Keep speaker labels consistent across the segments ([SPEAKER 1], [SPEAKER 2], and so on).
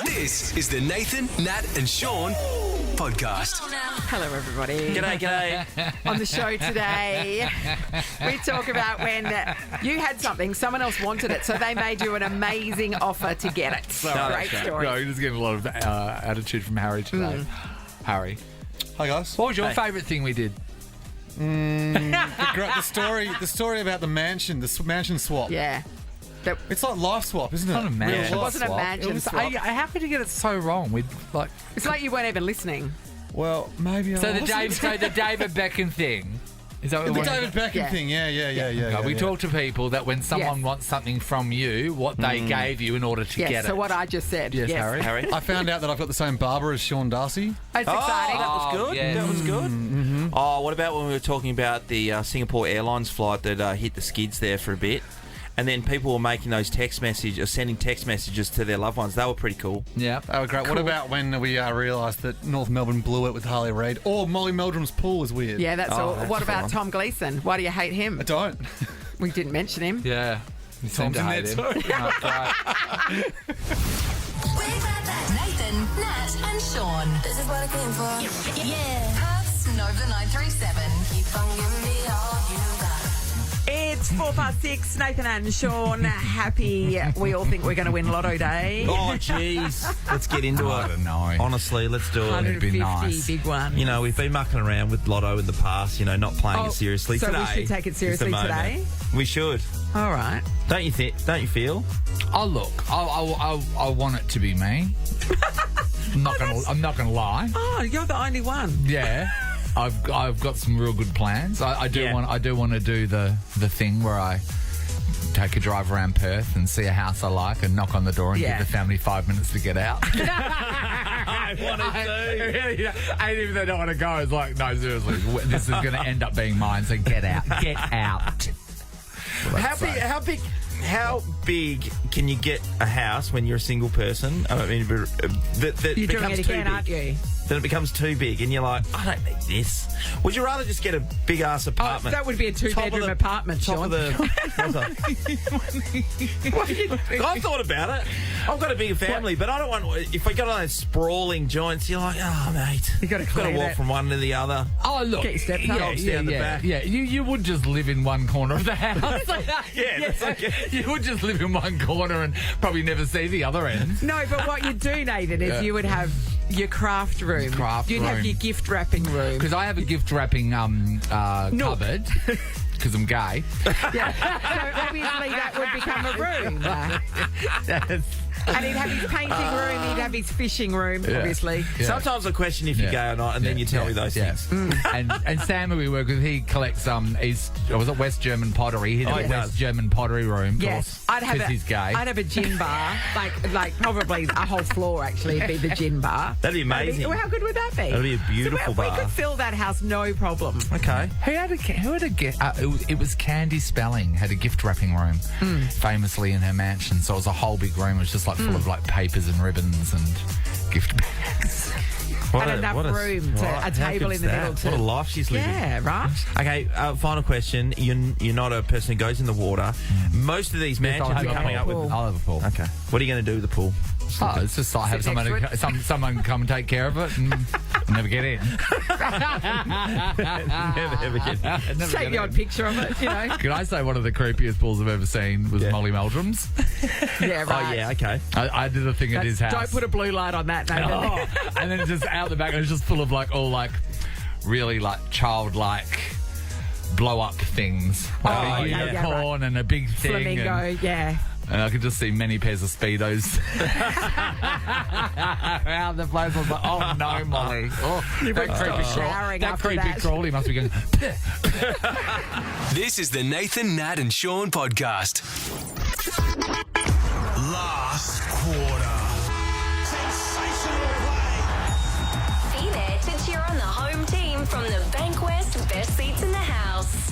[SPEAKER 1] This is the Nathan, Nat and Sean podcast.
[SPEAKER 2] Hello, everybody.
[SPEAKER 3] G'day.
[SPEAKER 2] On the show today, we talk about when you had something, someone else wanted it, so they made you an amazing offer to get it. Great story.
[SPEAKER 4] No, you're just getting a lot of attitude from Harry today. Harry,
[SPEAKER 5] Hi guys.
[SPEAKER 4] what was your favourite thing we did?
[SPEAKER 5] The story about the mansion swap.
[SPEAKER 2] Yeah.
[SPEAKER 5] It's like life swap, isn't it?
[SPEAKER 4] Not a mansion.
[SPEAKER 5] Real
[SPEAKER 2] It
[SPEAKER 5] life
[SPEAKER 2] wasn't a
[SPEAKER 5] swap.
[SPEAKER 2] mansion swap.
[SPEAKER 4] How could you get it so wrong?
[SPEAKER 2] It's like you weren't even listening.
[SPEAKER 5] Well, maybe
[SPEAKER 4] So
[SPEAKER 5] I
[SPEAKER 4] the
[SPEAKER 5] wasn't.
[SPEAKER 4] David Beckham thing. Is that what
[SPEAKER 5] The
[SPEAKER 4] it was?
[SPEAKER 5] David Beckham
[SPEAKER 2] Yeah.
[SPEAKER 5] thing, yeah.
[SPEAKER 4] We talk to people that when someone
[SPEAKER 2] Yes.
[SPEAKER 4] wants something from you, what they gave you in order to
[SPEAKER 2] Yes,
[SPEAKER 4] get
[SPEAKER 2] so
[SPEAKER 4] it.
[SPEAKER 2] what I just said.
[SPEAKER 4] Yes, Harry.
[SPEAKER 5] I found out that I've got the same barber as Sean Darcy.
[SPEAKER 2] It's
[SPEAKER 3] Oh,
[SPEAKER 2] exciting.
[SPEAKER 3] that was good.
[SPEAKER 4] yes.
[SPEAKER 3] That was good. Oh, what about when we were talking about the Singapore Airlines flight that hit the skids there for a bit? And then people were making those sending text messages to their loved ones. They were pretty cool.
[SPEAKER 4] Yeah.
[SPEAKER 5] They were great. What about when we realised that North Melbourne blew it with Harley Reid? Or Molly Meldrum's pool was weird.
[SPEAKER 2] Yeah, that's all.
[SPEAKER 3] that's
[SPEAKER 2] What about
[SPEAKER 3] fun.
[SPEAKER 2] Tom Gleeson? Why do you hate him?
[SPEAKER 5] I don't.
[SPEAKER 2] We didn't mention him.
[SPEAKER 4] Yeah. You seem
[SPEAKER 5] Tom's
[SPEAKER 4] to
[SPEAKER 5] in
[SPEAKER 4] hate
[SPEAKER 5] there
[SPEAKER 4] him.
[SPEAKER 5] too.
[SPEAKER 4] That's right.
[SPEAKER 6] Nathan, Nat, and Sean. This is what I came for. Yeah. Puffs Nova 937. Keep on giving me all you got.
[SPEAKER 2] It's 6:04. Nathan and Sean, happy. We all think we're going to win Lotto Day.
[SPEAKER 3] Oh, jeez. Let's get into
[SPEAKER 4] I
[SPEAKER 3] it.
[SPEAKER 4] don't know.
[SPEAKER 3] Honestly, let's do it.
[SPEAKER 2] 150,
[SPEAKER 4] nice.
[SPEAKER 2] big one.
[SPEAKER 3] You know, we've been mucking around with Lotto in the past, not playing
[SPEAKER 2] Oh,
[SPEAKER 3] it seriously.
[SPEAKER 2] so we
[SPEAKER 3] Today
[SPEAKER 2] should take it
[SPEAKER 3] is the
[SPEAKER 2] seriously
[SPEAKER 3] moment.
[SPEAKER 2] today?
[SPEAKER 3] We should.
[SPEAKER 2] All right.
[SPEAKER 3] Don't you feel?
[SPEAKER 4] Oh, look, I want it to be me. I'm not gonna lie.
[SPEAKER 2] Oh, you're the only one.
[SPEAKER 4] Yeah, I've got some real good plans. I do
[SPEAKER 3] Yeah.
[SPEAKER 4] want to do the thing where I take a drive around Perth and see a house I like and knock on the door and
[SPEAKER 2] Yeah.
[SPEAKER 4] give the family 5 minutes to get out.
[SPEAKER 3] I want
[SPEAKER 4] And even if they don't want to go, it's like, no, seriously, this is going to end up being mine. So get out.
[SPEAKER 3] How big can you get a house when you're a single person? I don't mean that
[SPEAKER 2] You're doing
[SPEAKER 3] becomes
[SPEAKER 2] it
[SPEAKER 3] too
[SPEAKER 2] again,
[SPEAKER 3] big.
[SPEAKER 2] aren't you?
[SPEAKER 3] Then it becomes too big, and you're like, I don't need this. Would you rather just get a big ass
[SPEAKER 2] Oh,
[SPEAKER 3] apartment?
[SPEAKER 2] that would be a
[SPEAKER 3] Top of
[SPEAKER 2] two-bedroom
[SPEAKER 3] the-
[SPEAKER 2] apartment,
[SPEAKER 3] Top
[SPEAKER 2] Sean.
[SPEAKER 3] of the. I've thought about it. I've got a bigger family, but I don't want. If we got on those sprawling joints, you're like, oh mate,
[SPEAKER 2] You gotta clean
[SPEAKER 3] walk
[SPEAKER 2] it.
[SPEAKER 3] from one to the other.
[SPEAKER 4] Oh, look.
[SPEAKER 2] Get your steps
[SPEAKER 4] yeah,
[SPEAKER 2] up.
[SPEAKER 3] Dogs
[SPEAKER 4] yeah,
[SPEAKER 3] down the
[SPEAKER 4] yeah,
[SPEAKER 3] back.
[SPEAKER 4] yeah. You would just live in one corner of the house.
[SPEAKER 3] Yeah, that's okay.
[SPEAKER 4] You would just live in one corner and probably never see the other end.
[SPEAKER 2] No, but what you'd do, Nathan, is
[SPEAKER 4] Yeah.
[SPEAKER 2] you would have your craft room. You'd have
[SPEAKER 4] room.
[SPEAKER 2] your gift wrapping room.
[SPEAKER 4] Because I have a gift wrapping cupboard. Because I'm gay.
[SPEAKER 2] Yeah. So obviously that would become a room. And he'd have his painting room, he'd have his fishing room, obviously.
[SPEAKER 4] Yeah.
[SPEAKER 3] Sometimes I question if you're gay or not, and then you tell me those things.
[SPEAKER 4] And Sam, who we work with, he collects was it West German pottery? He'd have
[SPEAKER 3] he
[SPEAKER 4] a West
[SPEAKER 3] does.
[SPEAKER 4] German pottery room.
[SPEAKER 2] Yes, I'd have
[SPEAKER 4] because he's gay.
[SPEAKER 2] I'd have a gin bar, like probably a whole floor actually would be the gin bar.
[SPEAKER 3] That'd be amazing.
[SPEAKER 2] How good would that be?
[SPEAKER 3] That'd be a beautiful
[SPEAKER 2] so we
[SPEAKER 3] bar.
[SPEAKER 2] could fill that house, no problem.
[SPEAKER 3] Okay.
[SPEAKER 4] Who had a gift? It was Candy Spelling had a gift wrapping room, famously in her mansion. So it was a whole big room. It was just like full of like papers and ribbons and gift bags.
[SPEAKER 2] And enough room to a table in the middle too.
[SPEAKER 3] What a life she's living.
[SPEAKER 2] Yeah, right.
[SPEAKER 3] Okay, final question. You're not a person who goes in the water. Most of these mansions
[SPEAKER 4] I'll have
[SPEAKER 3] are
[SPEAKER 4] a
[SPEAKER 3] coming up with.
[SPEAKER 4] pool. I'll have a pool.
[SPEAKER 3] Okay. What are you going to do with the pool?
[SPEAKER 4] Oh, it's just like have
[SPEAKER 2] Sit
[SPEAKER 4] someone
[SPEAKER 2] next to
[SPEAKER 4] someone come and take care of it and never get in.
[SPEAKER 3] Never ever get.
[SPEAKER 4] Never
[SPEAKER 2] Take
[SPEAKER 4] get
[SPEAKER 2] the odd
[SPEAKER 4] in.
[SPEAKER 2] picture of it, you know.
[SPEAKER 4] Can I say one of the creepiest pools I've ever seen was Molly Meldrum's?
[SPEAKER 2] Yeah, right.
[SPEAKER 3] Oh yeah. Okay.
[SPEAKER 4] I did a thing at his house.
[SPEAKER 2] Don't put a blue light on that, Nathan.
[SPEAKER 4] Oh, and then just out the back, and it's just full of really childlike blow up things. Like
[SPEAKER 3] Oh,
[SPEAKER 4] a
[SPEAKER 3] yeah.
[SPEAKER 4] unicorn and a big thing.
[SPEAKER 2] Flamingo, yeah.
[SPEAKER 4] And I could just see many pairs of Speedos around the place. I was like, oh no, Molly. Oh, that
[SPEAKER 2] showering
[SPEAKER 4] that
[SPEAKER 2] after
[SPEAKER 4] creepy
[SPEAKER 2] that.
[SPEAKER 4] crawly must be going.
[SPEAKER 1] This is the Nathan, Nat and Sean podcast. Last quarter.
[SPEAKER 6] Be there to cheer on the home team from the Bankwest Best Seats in the House.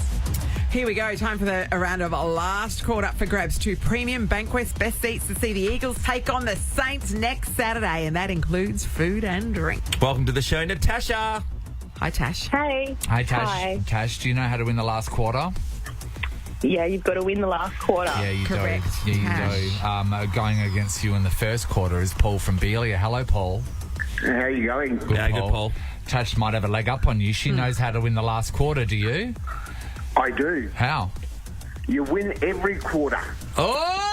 [SPEAKER 2] Here we go. Time for a round of last caught up for grabs. 2 premium Bankwest best seats to see the Eagles take on the Saints next Saturday, and that includes food and drink.
[SPEAKER 3] Welcome to the show, Natasha.
[SPEAKER 2] Hi, Tash.
[SPEAKER 7] Hey.
[SPEAKER 4] Hi, Tash.
[SPEAKER 7] Hi.
[SPEAKER 4] Tash, do you know how to win the last quarter?
[SPEAKER 7] Yeah, you've got to win the last quarter.
[SPEAKER 4] Yeah, you
[SPEAKER 2] Correct.
[SPEAKER 4] do. Yeah, you
[SPEAKER 2] Tash.
[SPEAKER 4] do. Going against you in the first quarter is Paul from Beelia. Hello, Paul.
[SPEAKER 8] How are you going?
[SPEAKER 4] Good,
[SPEAKER 3] Yeah, good, Paul.
[SPEAKER 4] Tash might have a leg up on you. She knows how to win the last quarter. Do you?
[SPEAKER 8] I do.
[SPEAKER 4] How?
[SPEAKER 8] You win every quarter.
[SPEAKER 4] Oh!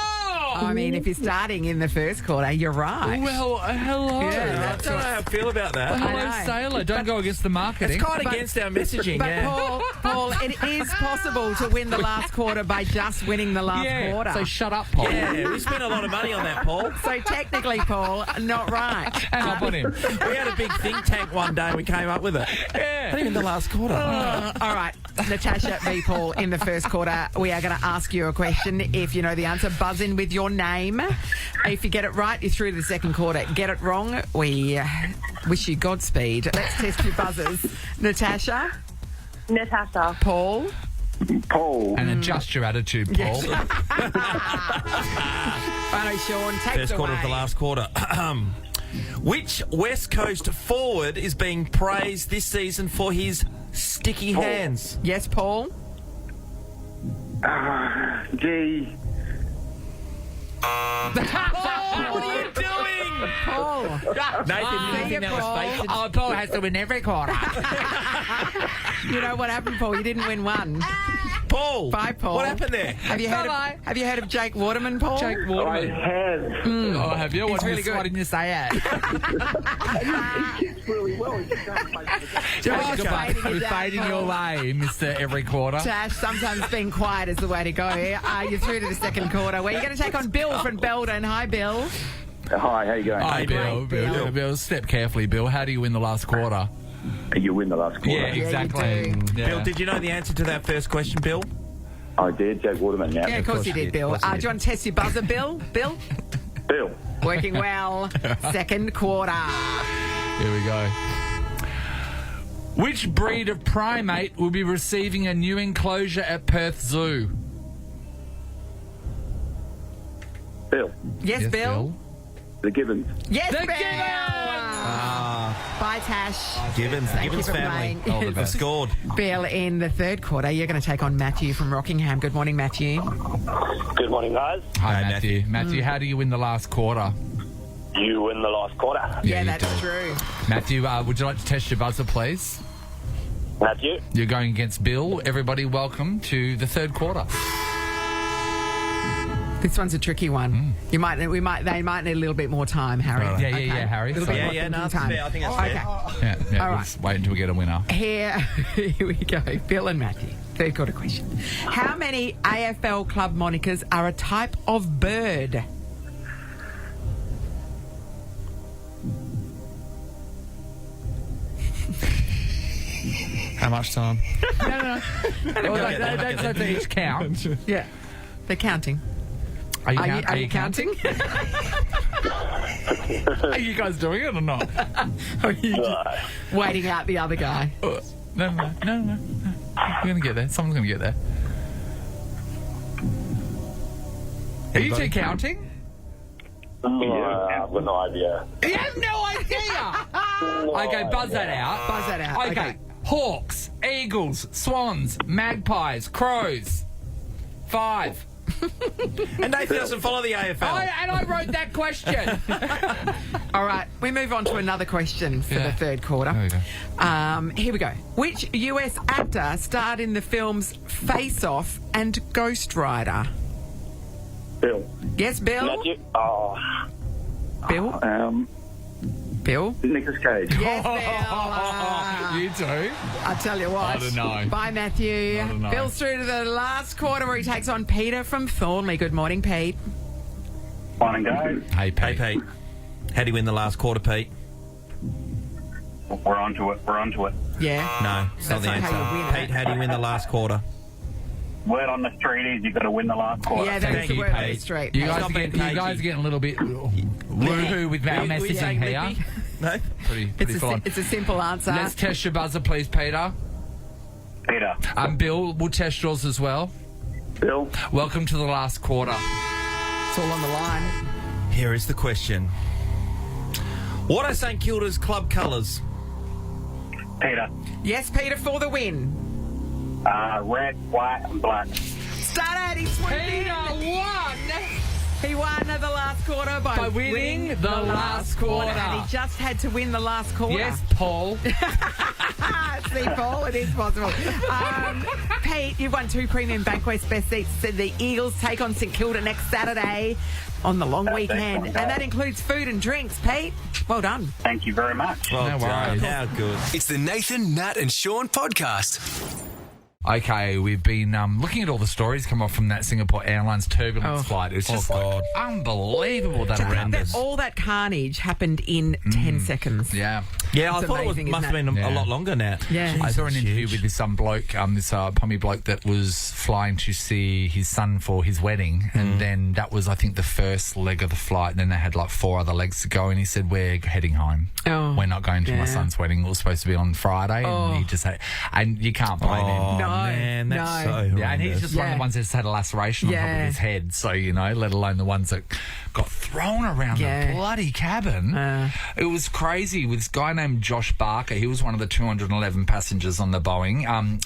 [SPEAKER 2] I mean, if you're starting in the first quarter, you're right.
[SPEAKER 4] Well, hello.
[SPEAKER 3] I don't know how I feel about that.
[SPEAKER 2] I
[SPEAKER 4] Hello,
[SPEAKER 2] know.
[SPEAKER 4] Sailor. Don't go against the marketing.
[SPEAKER 3] It's kind of against our messaging,
[SPEAKER 2] But
[SPEAKER 3] yeah.
[SPEAKER 2] Paul, it is possible to win the last quarter by just winning the last quarter.
[SPEAKER 4] So shut up, Paul.
[SPEAKER 3] Yeah, we spent a lot of money on that, Paul.
[SPEAKER 2] So technically, Paul, not right.
[SPEAKER 4] Hang up on him.
[SPEAKER 3] We had a big think tank one day and we came up with it.
[SPEAKER 4] Yeah.
[SPEAKER 3] Not even the last quarter.
[SPEAKER 2] All right, Natasha v. Paul, in the first quarter, we are going to ask you a question. If you know the answer, buzz in with your name. If you get it right, you're through to the second quarter. Get it wrong, we wish you Godspeed. Let's test your buzzers. Natasha,
[SPEAKER 7] Natasha.
[SPEAKER 2] Paul.
[SPEAKER 8] Paul.
[SPEAKER 4] And adjust your attitude, Paul.
[SPEAKER 2] Righto, Sean, take
[SPEAKER 3] First
[SPEAKER 2] it
[SPEAKER 3] quarter
[SPEAKER 2] away.
[SPEAKER 3] of the last quarter. Which West Coast forward is being praised this season for his sticky hands?
[SPEAKER 2] Yes, Paul.
[SPEAKER 8] Gee.
[SPEAKER 3] What are you doing?
[SPEAKER 2] Paul.
[SPEAKER 3] Nathan, you
[SPEAKER 2] See
[SPEAKER 3] think that was
[SPEAKER 2] Paul.
[SPEAKER 3] fake?
[SPEAKER 4] Oh, Paul has to win every quarter.
[SPEAKER 2] You know what happened, Paul? You didn't win one.
[SPEAKER 3] Paul.
[SPEAKER 2] Bye, Paul.
[SPEAKER 3] What happened there?
[SPEAKER 2] Have you heard of Jake Waterman, Paul?
[SPEAKER 4] Jake
[SPEAKER 8] I
[SPEAKER 4] Waterman.
[SPEAKER 8] have.
[SPEAKER 4] Oh, have you?
[SPEAKER 2] He's really good.
[SPEAKER 4] Why didn't you say it?
[SPEAKER 8] He kicks really well. He just can't play for the
[SPEAKER 2] Just
[SPEAKER 3] Okay.
[SPEAKER 2] fading
[SPEAKER 4] We're
[SPEAKER 2] it down,
[SPEAKER 4] fading
[SPEAKER 2] Paul.
[SPEAKER 4] your way, Mr. Every Quarter.
[SPEAKER 2] Tash, sometimes being quiet is the way to go. You're through to the second quarter where you're going to take on Bill from Belden. Hi, Bill.
[SPEAKER 8] Hi, how you going?
[SPEAKER 4] Hi, Bill.
[SPEAKER 2] Bill.
[SPEAKER 4] Bill. Step carefully, Bill. How do you win the last quarter?
[SPEAKER 8] You win the last quarter.
[SPEAKER 4] Yeah, exactly.
[SPEAKER 2] you
[SPEAKER 4] Yeah.
[SPEAKER 3] Bill, did you know the answer to that first question, Bill?
[SPEAKER 8] I did. Jake Waterman, yeah.
[SPEAKER 2] Yeah, of course you did, Bill. Do you want to test your buzzer, Bill? Bill?
[SPEAKER 8] Bill.
[SPEAKER 2] Working well. Second quarter.
[SPEAKER 4] Here we go. Which breed of primate will be receiving a new enclosure at Perth Zoo?
[SPEAKER 8] Bill.
[SPEAKER 2] Yes, Bill?
[SPEAKER 8] The Gibbons.
[SPEAKER 2] Yes,
[SPEAKER 4] The
[SPEAKER 2] Bill!
[SPEAKER 4] Gibbons!
[SPEAKER 2] Bye, Tash.
[SPEAKER 3] Gibbons, the
[SPEAKER 2] Thank you
[SPEAKER 3] Gibbons
[SPEAKER 2] for
[SPEAKER 3] family.
[SPEAKER 2] playing.
[SPEAKER 4] All the best.
[SPEAKER 3] Scored.
[SPEAKER 2] Bill, in the third quarter, you're going to take on Matthew from Rockingham. Good morning, Matthew.
[SPEAKER 9] Good morning, guys.
[SPEAKER 4] Hi,
[SPEAKER 3] Hey,
[SPEAKER 4] Matthew. Matthew, how do you win the last quarter?
[SPEAKER 9] You win the last quarter.
[SPEAKER 2] Yeah,
[SPEAKER 4] you
[SPEAKER 2] that's
[SPEAKER 4] do.
[SPEAKER 2] true.
[SPEAKER 4] Matthew, would you like to test your buzzer, please?
[SPEAKER 9] Matthew.
[SPEAKER 4] You're going against Bill. Everybody, welcome to the third quarter.
[SPEAKER 2] This one's a tricky one. They might need a little bit more time, Harry.
[SPEAKER 4] Right. Yeah, Harry.
[SPEAKER 2] Little bit
[SPEAKER 4] Sorry.
[SPEAKER 2] more
[SPEAKER 3] Yeah, no,
[SPEAKER 2] thinking
[SPEAKER 3] that's
[SPEAKER 2] time.
[SPEAKER 3] fair. I think that's
[SPEAKER 2] Okay.
[SPEAKER 3] fair.
[SPEAKER 4] Yeah,
[SPEAKER 2] All
[SPEAKER 4] let's
[SPEAKER 2] right.
[SPEAKER 4] wait until we get a winner.
[SPEAKER 2] Here we go. Bill and Matthew. Third quarter question. How many AFL club monikers are a type of bird?
[SPEAKER 5] How much time?
[SPEAKER 2] No.
[SPEAKER 4] That's each count.
[SPEAKER 2] Yeah. They're counting.
[SPEAKER 4] Are you,
[SPEAKER 2] Are you counting?
[SPEAKER 4] Are you guys doing it or not?
[SPEAKER 2] Or are you just waiting out the other guy?
[SPEAKER 4] No. We're going to get there. Someone's going to get there. Are you two counting?
[SPEAKER 9] I've got no idea.
[SPEAKER 4] You have no idea! Okay, buzz that out.
[SPEAKER 2] Buzz that out.
[SPEAKER 4] Okay. Hawks, eagles, swans, magpies, crows. 5.
[SPEAKER 3] And Nathan doesn't follow the AFL.
[SPEAKER 4] I wrote that question.
[SPEAKER 2] All right, we move on to another question for
[SPEAKER 4] Yeah.
[SPEAKER 2] the third quarter.
[SPEAKER 4] There we go.
[SPEAKER 2] Here we go. Which US actor starred in the films Face Off and Ghost Rider?
[SPEAKER 8] Bill.
[SPEAKER 2] Yes, Bill?
[SPEAKER 9] Matthew.
[SPEAKER 2] Bill? Bill?
[SPEAKER 8] Nicolas Cage.
[SPEAKER 2] Yes, Bill.
[SPEAKER 4] You too?
[SPEAKER 2] I'll tell you what.
[SPEAKER 4] I don't know.
[SPEAKER 2] Bye, Matthew.
[SPEAKER 4] don't know.
[SPEAKER 2] Bill's through to the last quarter where he takes on Peter from Thornley. Good morning, Pete.
[SPEAKER 8] Morning, guys.
[SPEAKER 4] Hey,
[SPEAKER 3] Hey,
[SPEAKER 4] Pete.
[SPEAKER 3] Pete. How do you win the last quarter, Pete?
[SPEAKER 8] We're on to it.
[SPEAKER 2] Yeah.
[SPEAKER 3] No, it's not
[SPEAKER 2] That's
[SPEAKER 3] the
[SPEAKER 2] not how you win
[SPEAKER 3] answer.
[SPEAKER 2] it.
[SPEAKER 3] Pete, how do you win the last quarter?
[SPEAKER 8] Word on the street is you've got to win the last quarter.
[SPEAKER 2] Yeah, that's
[SPEAKER 3] Thank
[SPEAKER 2] the
[SPEAKER 3] you,
[SPEAKER 2] word on the
[SPEAKER 3] Pete.
[SPEAKER 2] street.
[SPEAKER 4] You
[SPEAKER 2] Pete.
[SPEAKER 4] guys,
[SPEAKER 3] not being
[SPEAKER 4] you guys
[SPEAKER 3] cagey.
[SPEAKER 4] getting a little bit woohoo with our
[SPEAKER 3] We
[SPEAKER 4] messaging
[SPEAKER 3] saying
[SPEAKER 4] here.
[SPEAKER 3] lippy? No?
[SPEAKER 4] Pretty full on.
[SPEAKER 2] It's a simple answer.
[SPEAKER 4] Let's test your buzzer, please, Peter.
[SPEAKER 8] Peter.
[SPEAKER 4] Bill, we'll test yours as well.
[SPEAKER 8] Bill.
[SPEAKER 4] Welcome to the last quarter.
[SPEAKER 2] It's all on the line.
[SPEAKER 3] Here is the question. What are St Kilda's club colours?
[SPEAKER 8] Peter.
[SPEAKER 2] Yes, Peter, for the win.
[SPEAKER 8] Red, white, and black.
[SPEAKER 2] Start He won the last quarter by
[SPEAKER 4] winning the last quarter.
[SPEAKER 2] And he just had to win the last quarter.
[SPEAKER 4] Yes, Paul.
[SPEAKER 2] See, Paul, it is possible. Pete, you've won 2 premium Bankwest best seats. So the Eagles take on St Kilda next Saturday on the long weekend. And that includes food and drinks. Pete, well done.
[SPEAKER 9] Thank you very much.
[SPEAKER 3] Well
[SPEAKER 4] No
[SPEAKER 3] done.
[SPEAKER 4] worries.
[SPEAKER 3] How good.
[SPEAKER 1] It's the Nathan, Nat and Sean podcast.
[SPEAKER 4] Okay, we've been looking at all the stories come off from that Singapore Airlines turbulence flight. It's just unbelievable that horrendous.
[SPEAKER 2] All that carnage happened in 10 seconds.
[SPEAKER 4] Yeah.
[SPEAKER 3] Yeah, I
[SPEAKER 2] It's
[SPEAKER 3] thought
[SPEAKER 2] amazing,
[SPEAKER 3] it must have
[SPEAKER 2] isn't
[SPEAKER 3] been
[SPEAKER 4] it?
[SPEAKER 3] a
[SPEAKER 4] Yeah.
[SPEAKER 3] lot longer now.
[SPEAKER 2] Yeah.
[SPEAKER 4] I saw an
[SPEAKER 3] It's
[SPEAKER 4] interview
[SPEAKER 3] huge.
[SPEAKER 4] with this bloke, this pommy bloke that was flying to see his son for his wedding, and then that was, I think, the first leg of the flight, and then they had like 4 other legs to go, and he said, "We're heading home.
[SPEAKER 2] Oh,
[SPEAKER 4] We're not going to my
[SPEAKER 2] yeah.
[SPEAKER 4] son's wedding. It was supposed to be on Friday," and he just had, and you can't blame him.
[SPEAKER 3] Oh,
[SPEAKER 2] No,
[SPEAKER 3] man, that's
[SPEAKER 2] no.
[SPEAKER 3] so horrendous.
[SPEAKER 4] Yeah, and he's just one of
[SPEAKER 2] Yeah.
[SPEAKER 4] the ones that's had a laceration on top
[SPEAKER 2] Yeah.
[SPEAKER 4] of his head, so, let alone the ones that got thrown around
[SPEAKER 2] Yeah.
[SPEAKER 4] the bloody cabin. It was crazy with this guy named Josh Barker. He was one of the 211 passengers on the Boeing.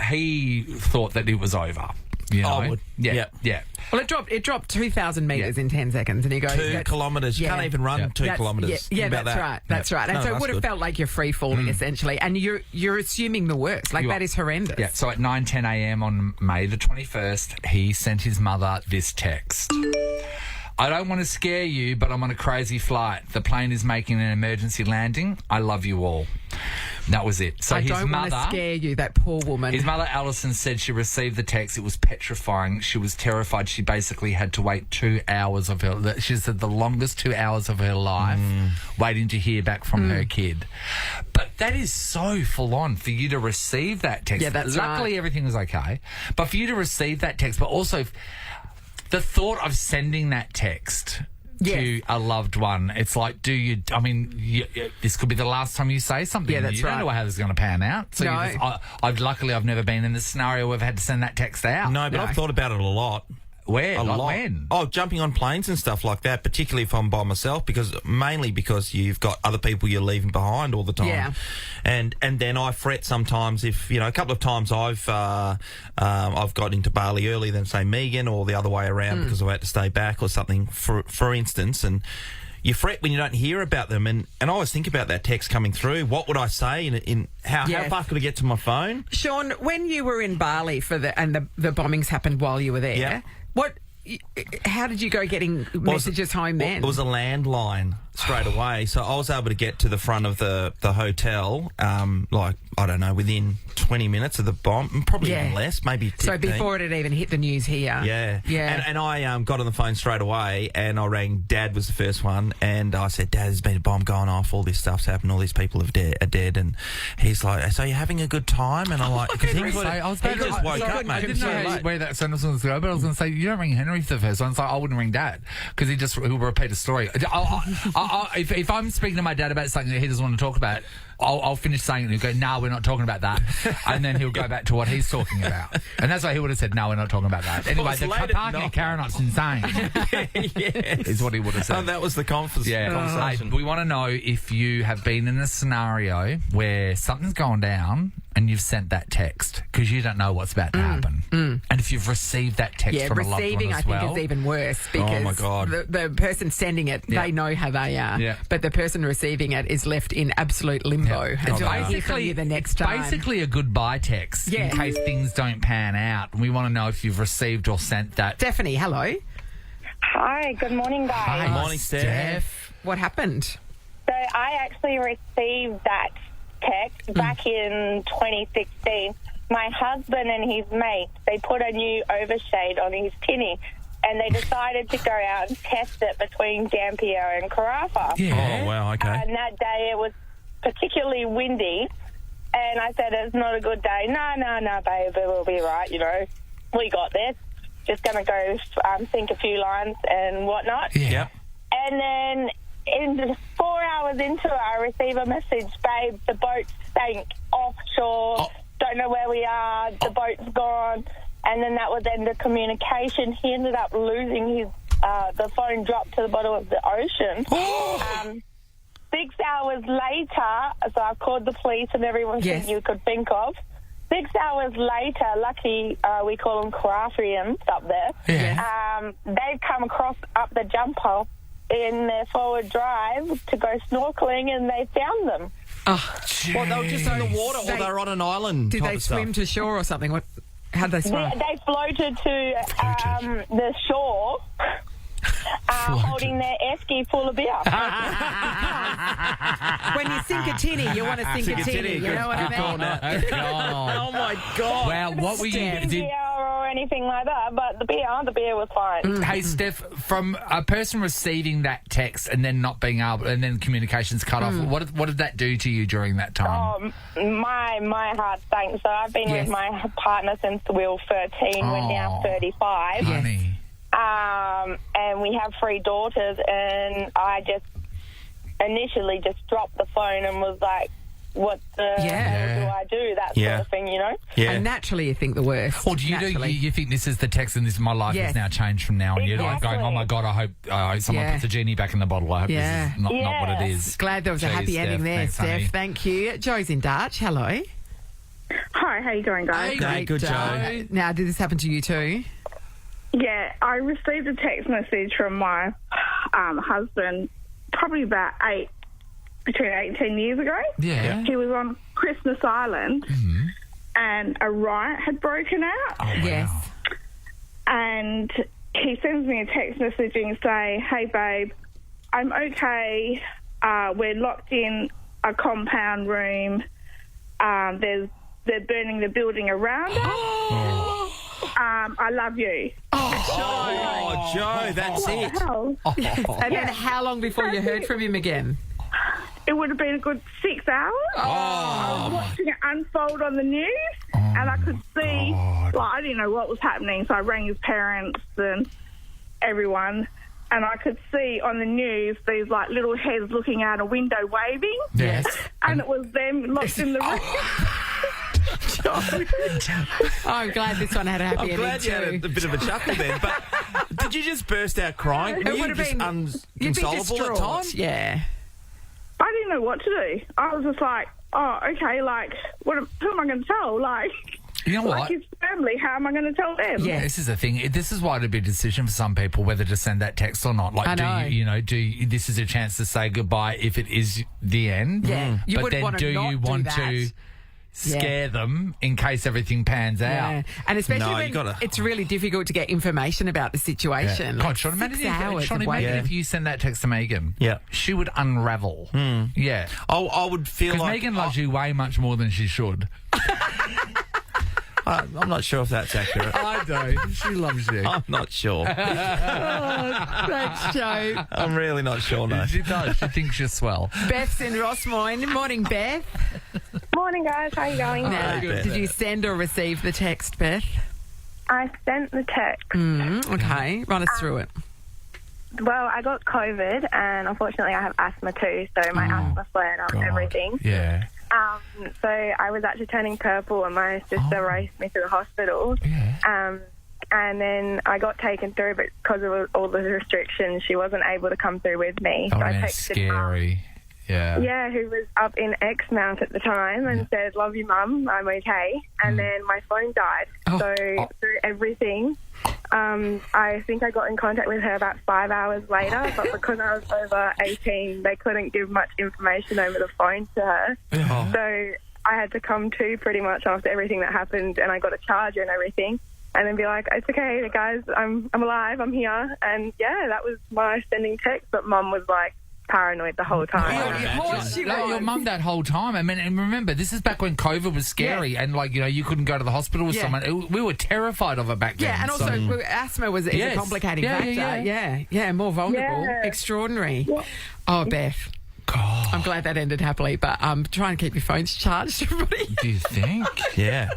[SPEAKER 4] He thought that it was over. You know?
[SPEAKER 3] I would.
[SPEAKER 4] Yeah,
[SPEAKER 3] Yep.
[SPEAKER 4] yeah.
[SPEAKER 2] Well, it dropped 2,000 metres in 10 seconds, and you go
[SPEAKER 3] 2 kilometres. You
[SPEAKER 2] Yeah.
[SPEAKER 3] can't even run
[SPEAKER 4] Yeah.
[SPEAKER 3] 2 kilometres.
[SPEAKER 2] Yeah,
[SPEAKER 3] Think about
[SPEAKER 2] that's
[SPEAKER 3] that.
[SPEAKER 2] right. That's right. And
[SPEAKER 3] No,
[SPEAKER 2] so it
[SPEAKER 3] that's
[SPEAKER 2] would have
[SPEAKER 3] good.
[SPEAKER 2] felt like you're free falling essentially, and you're assuming the worst. Like
[SPEAKER 4] You
[SPEAKER 2] that
[SPEAKER 4] are.
[SPEAKER 2] is horrendous.
[SPEAKER 4] Yeah, so at 9:10 a.m. on May the 21st, he sent his mother this text. "I don't want to scare you, but I'm on a crazy flight. The plane is making an emergency landing. I love you all." That was it. So
[SPEAKER 2] I
[SPEAKER 4] his
[SPEAKER 2] don't want
[SPEAKER 4] mother,
[SPEAKER 2] to scare you, that poor woman.
[SPEAKER 4] his mother Alison said she received the text. It was petrifying. She was terrified. She basically had to wait 2 hours of her. She said the longest 2 hours of her life waiting to hear back from her kid. But that is so full on for you to receive that text.
[SPEAKER 2] Yeah, that's
[SPEAKER 4] Luckily,
[SPEAKER 2] right.
[SPEAKER 4] everything was okay. But for you to receive that text, but also the thought of sending that text to a loved one, it's like, this could be the last time you say something.
[SPEAKER 2] Yeah, that's
[SPEAKER 4] you don't
[SPEAKER 2] right.
[SPEAKER 4] know how this is going to pan out. So
[SPEAKER 2] No.
[SPEAKER 4] I've never been in this scenario where I've had to send that text out.
[SPEAKER 3] No, but I've thought about it a lot.
[SPEAKER 4] Where?
[SPEAKER 3] A
[SPEAKER 4] Like
[SPEAKER 3] lot.
[SPEAKER 4] when?
[SPEAKER 3] Oh, jumping on planes and stuff like that, particularly if I'm by myself, mainly because you've got other people you're leaving behind all the time.
[SPEAKER 2] Yeah.
[SPEAKER 3] And then I fret sometimes if, a couple of times I've got into Bali earlier than, say, Megan, or the other way around because I had to stay back or something, for instance, and you fret when you don't hear about them, and I always think about that text coming through. What would I say in how far could I get to my phone?
[SPEAKER 2] Sean, when you were in Bali and the bombings happened while you were there, how did you go getting messages home then?
[SPEAKER 3] It was a landline straight away, so I was able to get to the front of the hotel, I don't know, within 20 minutes of the bomb, probably even less, maybe 15.
[SPEAKER 2] So before it had even hit the news here.
[SPEAKER 3] Yeah.
[SPEAKER 2] Yeah.
[SPEAKER 3] And I got on the phone straight away, and I rang Dad, was the first one, and I said, "Dad, there's been a bomb going off, all this stuff's happened, all these people are dead," and he's like, "So you're having a good time?" And I'm like, because he just woke up, mate.
[SPEAKER 4] I didn't know where that sentence was going to go, but I was going to say, you don't ring Henry for the first one. It's like, I wouldn't ring Dad, because he'll repeat a story. If I'm speaking to my dad about something that he doesn't want to talk about, I'll finish saying it and he'll go, "No, we're not talking about that." And then he'll go back to what he's talking about. And that's why he would have said, "No, we're not talking about that." Anyway, the
[SPEAKER 3] late at
[SPEAKER 4] parking at
[SPEAKER 3] night.
[SPEAKER 4] Carronot's insane.
[SPEAKER 3] Yes.
[SPEAKER 4] Is what he would have said.
[SPEAKER 3] Oh, that was the conversation.
[SPEAKER 4] Hey, we want to know if you have been in a scenario where something's gone down and you've sent that text, because you don't know what's about to happen. And if you've received that text from a loved one
[SPEAKER 2] receiving,
[SPEAKER 4] as
[SPEAKER 2] I
[SPEAKER 4] well.
[SPEAKER 2] think, is even worse, because
[SPEAKER 3] my God.
[SPEAKER 2] the person sending it, they know how they are, but the person receiving it is left in absolute limbo until they hear from you the next time.
[SPEAKER 4] Basically a goodbye text in case things don't pan out. And we want to know if you've received or sent that.
[SPEAKER 2] Stephanie, hello.
[SPEAKER 7] Hi, good morning, guys.
[SPEAKER 4] Hi,
[SPEAKER 3] Good morning, Steph.
[SPEAKER 2] What happened?
[SPEAKER 7] So I actually received that text back in 2016. My husband and his mate, they put a new overshade on his tinny, and they decided to go out and test it between Dampier and Carafa.
[SPEAKER 3] Oh, wow, okay.
[SPEAKER 7] And that day it was particularly windy, and I said, "It's not a good day." No, babe, it will be right, We got this. Just going to go sink a few lines and whatnot.
[SPEAKER 3] Yeah.
[SPEAKER 7] And then in 4 hours into it, I receive a message, "Babe, the boat sank offshore. Don't know where we are. The boat's gone." And then that was end the communication. He ended up losing his, the phone dropped to the bottom of the ocean. 6 hours later, so I called the police and everyone you could think of. 6 hours later, lucky we call them Croatians up there.
[SPEAKER 4] Yeah.
[SPEAKER 7] They've come across up the jumper in their forward drive to go snorkeling, and they found them.
[SPEAKER 2] Oh,
[SPEAKER 3] Well, they were just in the water, or they were on an island.
[SPEAKER 2] did
[SPEAKER 3] type
[SPEAKER 2] they
[SPEAKER 3] of stuff.
[SPEAKER 2] swim to shore or something? How'd they swim?
[SPEAKER 7] They floated to the shore, holding their esky full of beer.
[SPEAKER 2] When you sink a tinny, you want to sink a tinny. You know what I mean?
[SPEAKER 3] Oh my God!
[SPEAKER 4] Well, what were you
[SPEAKER 7] Didn't
[SPEAKER 4] did?
[SPEAKER 7] beer or anything like that, but the beer was fine.
[SPEAKER 4] Hey, Steph, from a person receiving that text and then not being able, and then communications cut off, what did that do to you during that time?
[SPEAKER 7] My heart sank. So I've been with my partner since we were 13. We're now 35.
[SPEAKER 4] Honey.
[SPEAKER 7] And we have 3 daughters, and I just initially just dropped the phone and was like, what the hell do I do? That sort of thing, you know?
[SPEAKER 3] Yeah.
[SPEAKER 2] And naturally you think the worst.
[SPEAKER 4] Or do you think this is the text and this my life has now changed from now on? You're like going, oh my God, I hope someone puts a genie back in the bottle. I hope this is not what it is.
[SPEAKER 2] Glad there was a happy ending there,
[SPEAKER 4] Thanks,
[SPEAKER 2] Steph.
[SPEAKER 4] honey.
[SPEAKER 2] Thank you. Joe's in Dutch. Hello.
[SPEAKER 10] Hi, how you going, guys?
[SPEAKER 3] Hey, good, Joe.
[SPEAKER 2] Now, did this happen to you too?
[SPEAKER 10] Yeah, I received a text message from my husband probably about between 18 years ago.
[SPEAKER 4] Yeah.
[SPEAKER 10] He was on Christmas Island and a riot had broken out.
[SPEAKER 4] Oh, wow.
[SPEAKER 2] Yes.
[SPEAKER 10] And he sends me a text message and say, hey, babe, I'm okay. We're locked in a compound room. They're burning the building around us. I love you.
[SPEAKER 3] Oh, Joe, that's it.
[SPEAKER 10] Hell.
[SPEAKER 2] And then how long before you heard from him again?
[SPEAKER 10] It would have been a good 6 hours. I was watching it unfold on the news, and I could see, I didn't know what was happening, so I rang his parents and everyone, and I could see on the news these like little heads looking out a window waving.
[SPEAKER 4] Yes.
[SPEAKER 10] And it was them locked in the room.
[SPEAKER 2] I'm glad this one had a happy
[SPEAKER 3] I'm glad you had
[SPEAKER 2] ending
[SPEAKER 3] a
[SPEAKER 2] too.
[SPEAKER 3] bit of a chuckle then. But did you just burst out crying? Were you
[SPEAKER 2] would have
[SPEAKER 3] just
[SPEAKER 2] been- You'd be
[SPEAKER 3] inconsolable at
[SPEAKER 2] distraught.
[SPEAKER 3] times?
[SPEAKER 2] Yeah.
[SPEAKER 10] I didn't know what to do. I was just like, oh, okay, like, who am I going to tell? Like,
[SPEAKER 4] You know what?
[SPEAKER 10] like his family, how am I going to tell them?
[SPEAKER 2] Yeah.
[SPEAKER 4] This is the thing. This is why it'd be a decision for some people whether to send that text or not. Like,
[SPEAKER 2] I know.
[SPEAKER 4] this is a chance to say goodbye if it is the end.
[SPEAKER 2] Yeah. You
[SPEAKER 4] But
[SPEAKER 2] wouldn't
[SPEAKER 4] then
[SPEAKER 2] want to
[SPEAKER 4] do
[SPEAKER 2] not
[SPEAKER 4] you
[SPEAKER 2] do
[SPEAKER 4] want
[SPEAKER 2] that.
[SPEAKER 4] to scare them in case everything pans
[SPEAKER 2] Yeah.
[SPEAKER 4] out?
[SPEAKER 2] And especially
[SPEAKER 3] No,
[SPEAKER 2] when
[SPEAKER 3] you gotta-
[SPEAKER 2] it's really difficult to get information about the situation.
[SPEAKER 4] God,
[SPEAKER 2] Like
[SPEAKER 4] Sean, imagine
[SPEAKER 2] 6 hours of
[SPEAKER 4] imagine
[SPEAKER 2] waiting.
[SPEAKER 4] if you send that text to Megan.
[SPEAKER 3] Yeah.
[SPEAKER 4] She would unravel. Yeah.
[SPEAKER 3] I would feel
[SPEAKER 4] Because
[SPEAKER 3] like...
[SPEAKER 4] Megan loves you way much more than she should.
[SPEAKER 3] I'm not sure if that's accurate.
[SPEAKER 4] I don't. She loves you.
[SPEAKER 3] I'm not sure.
[SPEAKER 2] Thanks, Joe.
[SPEAKER 3] I'm really not sure, no.
[SPEAKER 4] She does. She thinks you're swell.
[SPEAKER 2] Beth's in Rossmoyne. Morning, Beth.
[SPEAKER 7] Morning, guys. How you going?
[SPEAKER 2] Now,
[SPEAKER 3] Beth.
[SPEAKER 2] did you send or receive the text, Beth?
[SPEAKER 7] I sent the text.
[SPEAKER 2] Okay, run us through it.
[SPEAKER 7] Well, I got COVID, and unfortunately I have asthma too, so my asthma flared up and everything.
[SPEAKER 4] Yeah.
[SPEAKER 7] So I was actually turning purple, and my sister raced me to the hospital.
[SPEAKER 4] Yeah.
[SPEAKER 7] And then I got taken through, but because of all the restrictions, she wasn't able to come through with me.
[SPEAKER 4] Oh,
[SPEAKER 7] so I
[SPEAKER 4] man,
[SPEAKER 7] texted Mum.
[SPEAKER 4] scary. Yeah.
[SPEAKER 7] Yeah, who was up in Exmount at the time and said, love you, Mum, I'm okay. And then my phone died. So through everything, I think I got in contact with her about 5 hours later, but because I was over 18, they couldn't give much information over the phone to her. So I had to come to pretty much after everything that happened, and I got a charger and everything. And then be like, it's okay, guys, I'm alive, I'm here. And, yeah, that was my sending text, but Mum was, like, paranoid the whole time.
[SPEAKER 4] Your mum that whole time. I mean, and remember, this is back when COVID was scary and, like, you couldn't go to the hospital with someone. We were terrified of it back then.
[SPEAKER 2] Yeah, and also asthma is a complicating factor. Yeah, more vulnerable.
[SPEAKER 7] Yeah.
[SPEAKER 2] Extraordinary.
[SPEAKER 7] Yeah.
[SPEAKER 2] Oh, Beth.
[SPEAKER 4] God.
[SPEAKER 2] I'm glad that ended happily, but try and keep your phones charged, everybody.
[SPEAKER 4] Do you think?
[SPEAKER 3] Yeah.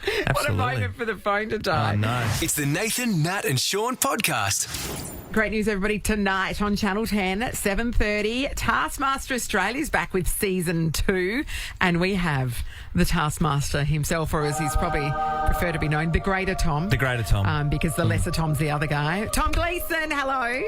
[SPEAKER 2] What a
[SPEAKER 3] Absolutely.
[SPEAKER 2] moment for the phone to die.
[SPEAKER 3] I know.
[SPEAKER 1] It's the Nathan, Nat and Sean podcast.
[SPEAKER 2] Great news, everybody. Tonight on Channel 10 at 7:30, Taskmaster Australia is back with Season 2. And we have the Taskmaster himself, or as he's probably preferred to be known, the Greater Tom.
[SPEAKER 3] The Greater Tom.
[SPEAKER 2] Because the Lesser Tom's the other guy. Tom Gleeson, hello.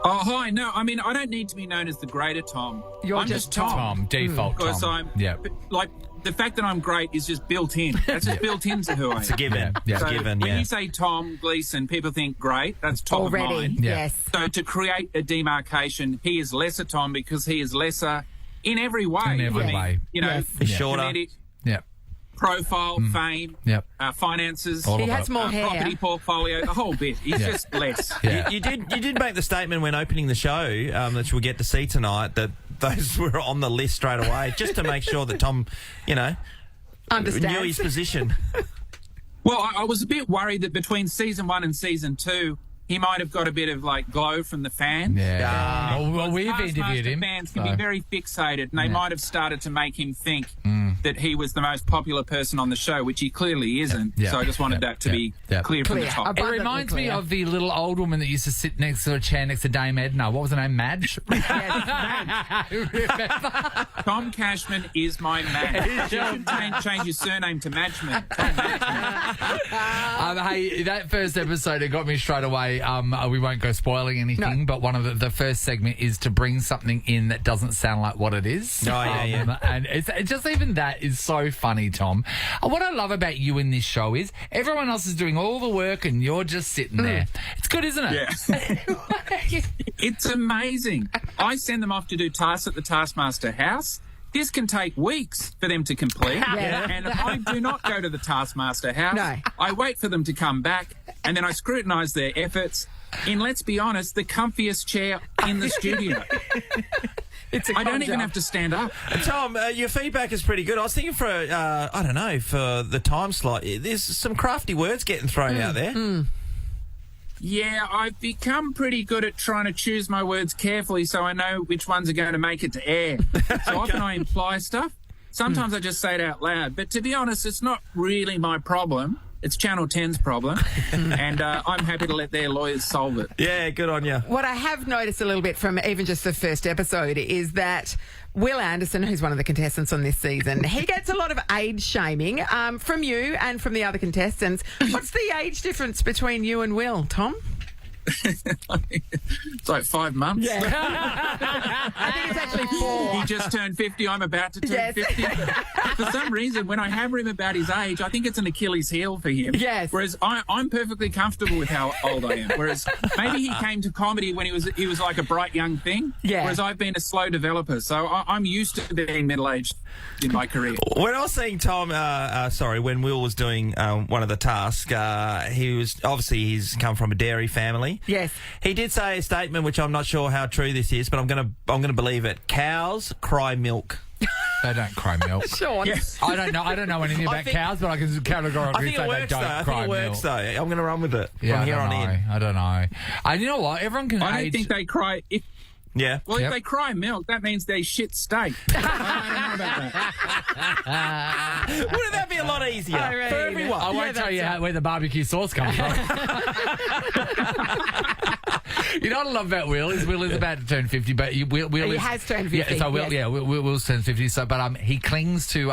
[SPEAKER 11] Oh, hi. No, I mean, I don't need to be known as the greater Tom.
[SPEAKER 2] You're just Tom.
[SPEAKER 4] Tom, default Tom.
[SPEAKER 11] Because I'm,
[SPEAKER 4] Yeah.
[SPEAKER 11] like, the fact that I'm great is just built in. That's just built into who I am.
[SPEAKER 3] It's a given.
[SPEAKER 4] Yeah.
[SPEAKER 3] It's a given,
[SPEAKER 11] When
[SPEAKER 3] yeah.
[SPEAKER 11] you say Tom Gleeson, people think great. That's top
[SPEAKER 2] Already,
[SPEAKER 11] of mind.
[SPEAKER 4] Yeah.
[SPEAKER 2] yes.
[SPEAKER 11] So to create a demarcation, he is lesser Tom because he is lesser in every way.
[SPEAKER 4] In every way.
[SPEAKER 11] You know,
[SPEAKER 2] Yes.
[SPEAKER 3] He's shorter.
[SPEAKER 11] genetic,
[SPEAKER 4] Yeah.
[SPEAKER 11] profile, fame,
[SPEAKER 4] Yep.
[SPEAKER 11] Finances,
[SPEAKER 4] All
[SPEAKER 2] He
[SPEAKER 4] of
[SPEAKER 2] has
[SPEAKER 4] it.
[SPEAKER 2] more hair.
[SPEAKER 11] property portfolio, the whole bit. He's
[SPEAKER 4] Yeah.
[SPEAKER 11] just less.
[SPEAKER 4] Yeah.
[SPEAKER 3] You did make the statement when opening the show that we'll get to see tonight that those were on the list straight away, just to make sure that Tom,
[SPEAKER 2] Understands.
[SPEAKER 3] knew his position.
[SPEAKER 11] Well, I was a bit worried that between season 1 and season 2, he might have got a bit of glow from the fans.
[SPEAKER 4] Yeah. Well, we've
[SPEAKER 11] Taskmaster
[SPEAKER 4] interviewed him.
[SPEAKER 11] Fans can
[SPEAKER 4] so-
[SPEAKER 11] be very fixated, and they might have started to make him think that he was the most popular person on the show, which he clearly isn't.
[SPEAKER 4] Yeah.
[SPEAKER 11] So I just wanted that to be clear from the
[SPEAKER 2] Clear.
[SPEAKER 11] top.
[SPEAKER 4] It
[SPEAKER 2] Abundantly
[SPEAKER 4] reminds me
[SPEAKER 2] clear.
[SPEAKER 4] of the little old woman that used to sit next to a chair next to Dame Edna. What was her name? Madge?
[SPEAKER 11] Tom Cashman is my man. You should change your surname to Madgman.
[SPEAKER 4] Hey, that first episode, it got me straight away. We won't go spoiling anything,
[SPEAKER 2] No.
[SPEAKER 4] but one of the first segment is to bring something in that doesn't sound like what it is.
[SPEAKER 3] Oh, yeah.
[SPEAKER 4] And it's just even that is so funny, Tom. What I love about you in this show is everyone else is doing all the work and you're just sitting there. It's good, isn't it?
[SPEAKER 11] Yeah. It's amazing. I send them off to do tasks at the Taskmaster house. This can take weeks for them to complete.
[SPEAKER 2] Yeah.
[SPEAKER 11] And I do not go to the Taskmaster house.
[SPEAKER 2] No.
[SPEAKER 11] I wait for them to come back, and then I scrutinise their efforts in, let's be honest, the comfiest chair in the studio.
[SPEAKER 2] It's a
[SPEAKER 11] I don't
[SPEAKER 2] con
[SPEAKER 11] even
[SPEAKER 2] job.
[SPEAKER 11] have to stand up.
[SPEAKER 3] Tom, your feedback is pretty good. I was thinking for the time slot, there's some crafty words getting thrown out there.
[SPEAKER 11] Yeah, I've become pretty good at trying to choose my words carefully so I know which ones are going to make it to air. So often I imply stuff. Sometimes I just say it out loud. But to be honest, it's not really my problem. It's Channel 10's problem. And I'm happy to let their lawyers solve it.
[SPEAKER 3] Yeah, good on you.
[SPEAKER 2] What I have noticed a little bit from even just the first episode is that Will Anderson, who's one of the contestants on this season, he gets a lot of age shaming from you and from the other contestants. What's the age difference between you and Will, Tom?
[SPEAKER 11] It's like 5 months.
[SPEAKER 2] I think it's actually 4.
[SPEAKER 11] He just turned 50. I'm about to turn
[SPEAKER 2] Yes.
[SPEAKER 11] 50. For some reason, when I hammer him about his age, I think it's an Achilles heel for him.
[SPEAKER 2] Yes.
[SPEAKER 11] Whereas I'm perfectly comfortable with how old I am. Whereas maybe he came to comedy when he was like a bright young thing.
[SPEAKER 2] Yeah.
[SPEAKER 11] Whereas I've been a slow developer. So I'm used to being middle-aged in my career.
[SPEAKER 3] When I was seeing Tom, when Will was doing one of the tasks, he's come from a dairy family.
[SPEAKER 2] Yes.
[SPEAKER 3] He did say a statement which I'm not sure how true this is, but I'm gonna believe it. Cows cry milk.
[SPEAKER 4] They don't cry milk.
[SPEAKER 2] Sean.
[SPEAKER 11] Yes.
[SPEAKER 4] I don't know anything about cows, but I can categorically
[SPEAKER 3] I think
[SPEAKER 4] say
[SPEAKER 3] it
[SPEAKER 4] they
[SPEAKER 3] works
[SPEAKER 4] don't
[SPEAKER 3] though. I
[SPEAKER 4] cry
[SPEAKER 3] think it works
[SPEAKER 4] milk.
[SPEAKER 3] though. I'm going to run with it
[SPEAKER 4] Yeah,
[SPEAKER 3] from here on in.
[SPEAKER 4] I don't know. And you know what? Everyone can
[SPEAKER 11] I don't
[SPEAKER 4] age.
[SPEAKER 11] think they cry.
[SPEAKER 3] Yeah.
[SPEAKER 11] Well,
[SPEAKER 4] Yep.
[SPEAKER 11] if they cry milk, that means they shit steak. I don't know about that.
[SPEAKER 3] Wouldn't that be a lot easier
[SPEAKER 2] I mean,
[SPEAKER 3] for everyone?
[SPEAKER 4] I won't tell you where the barbecue sauce comes from. You know what I love about Will is about to turn 50, but Will
[SPEAKER 2] He
[SPEAKER 4] is,
[SPEAKER 2] has turned 50,
[SPEAKER 4] Yeah, so Will,
[SPEAKER 2] yes.
[SPEAKER 4] Will's turned 50. So, but he clings to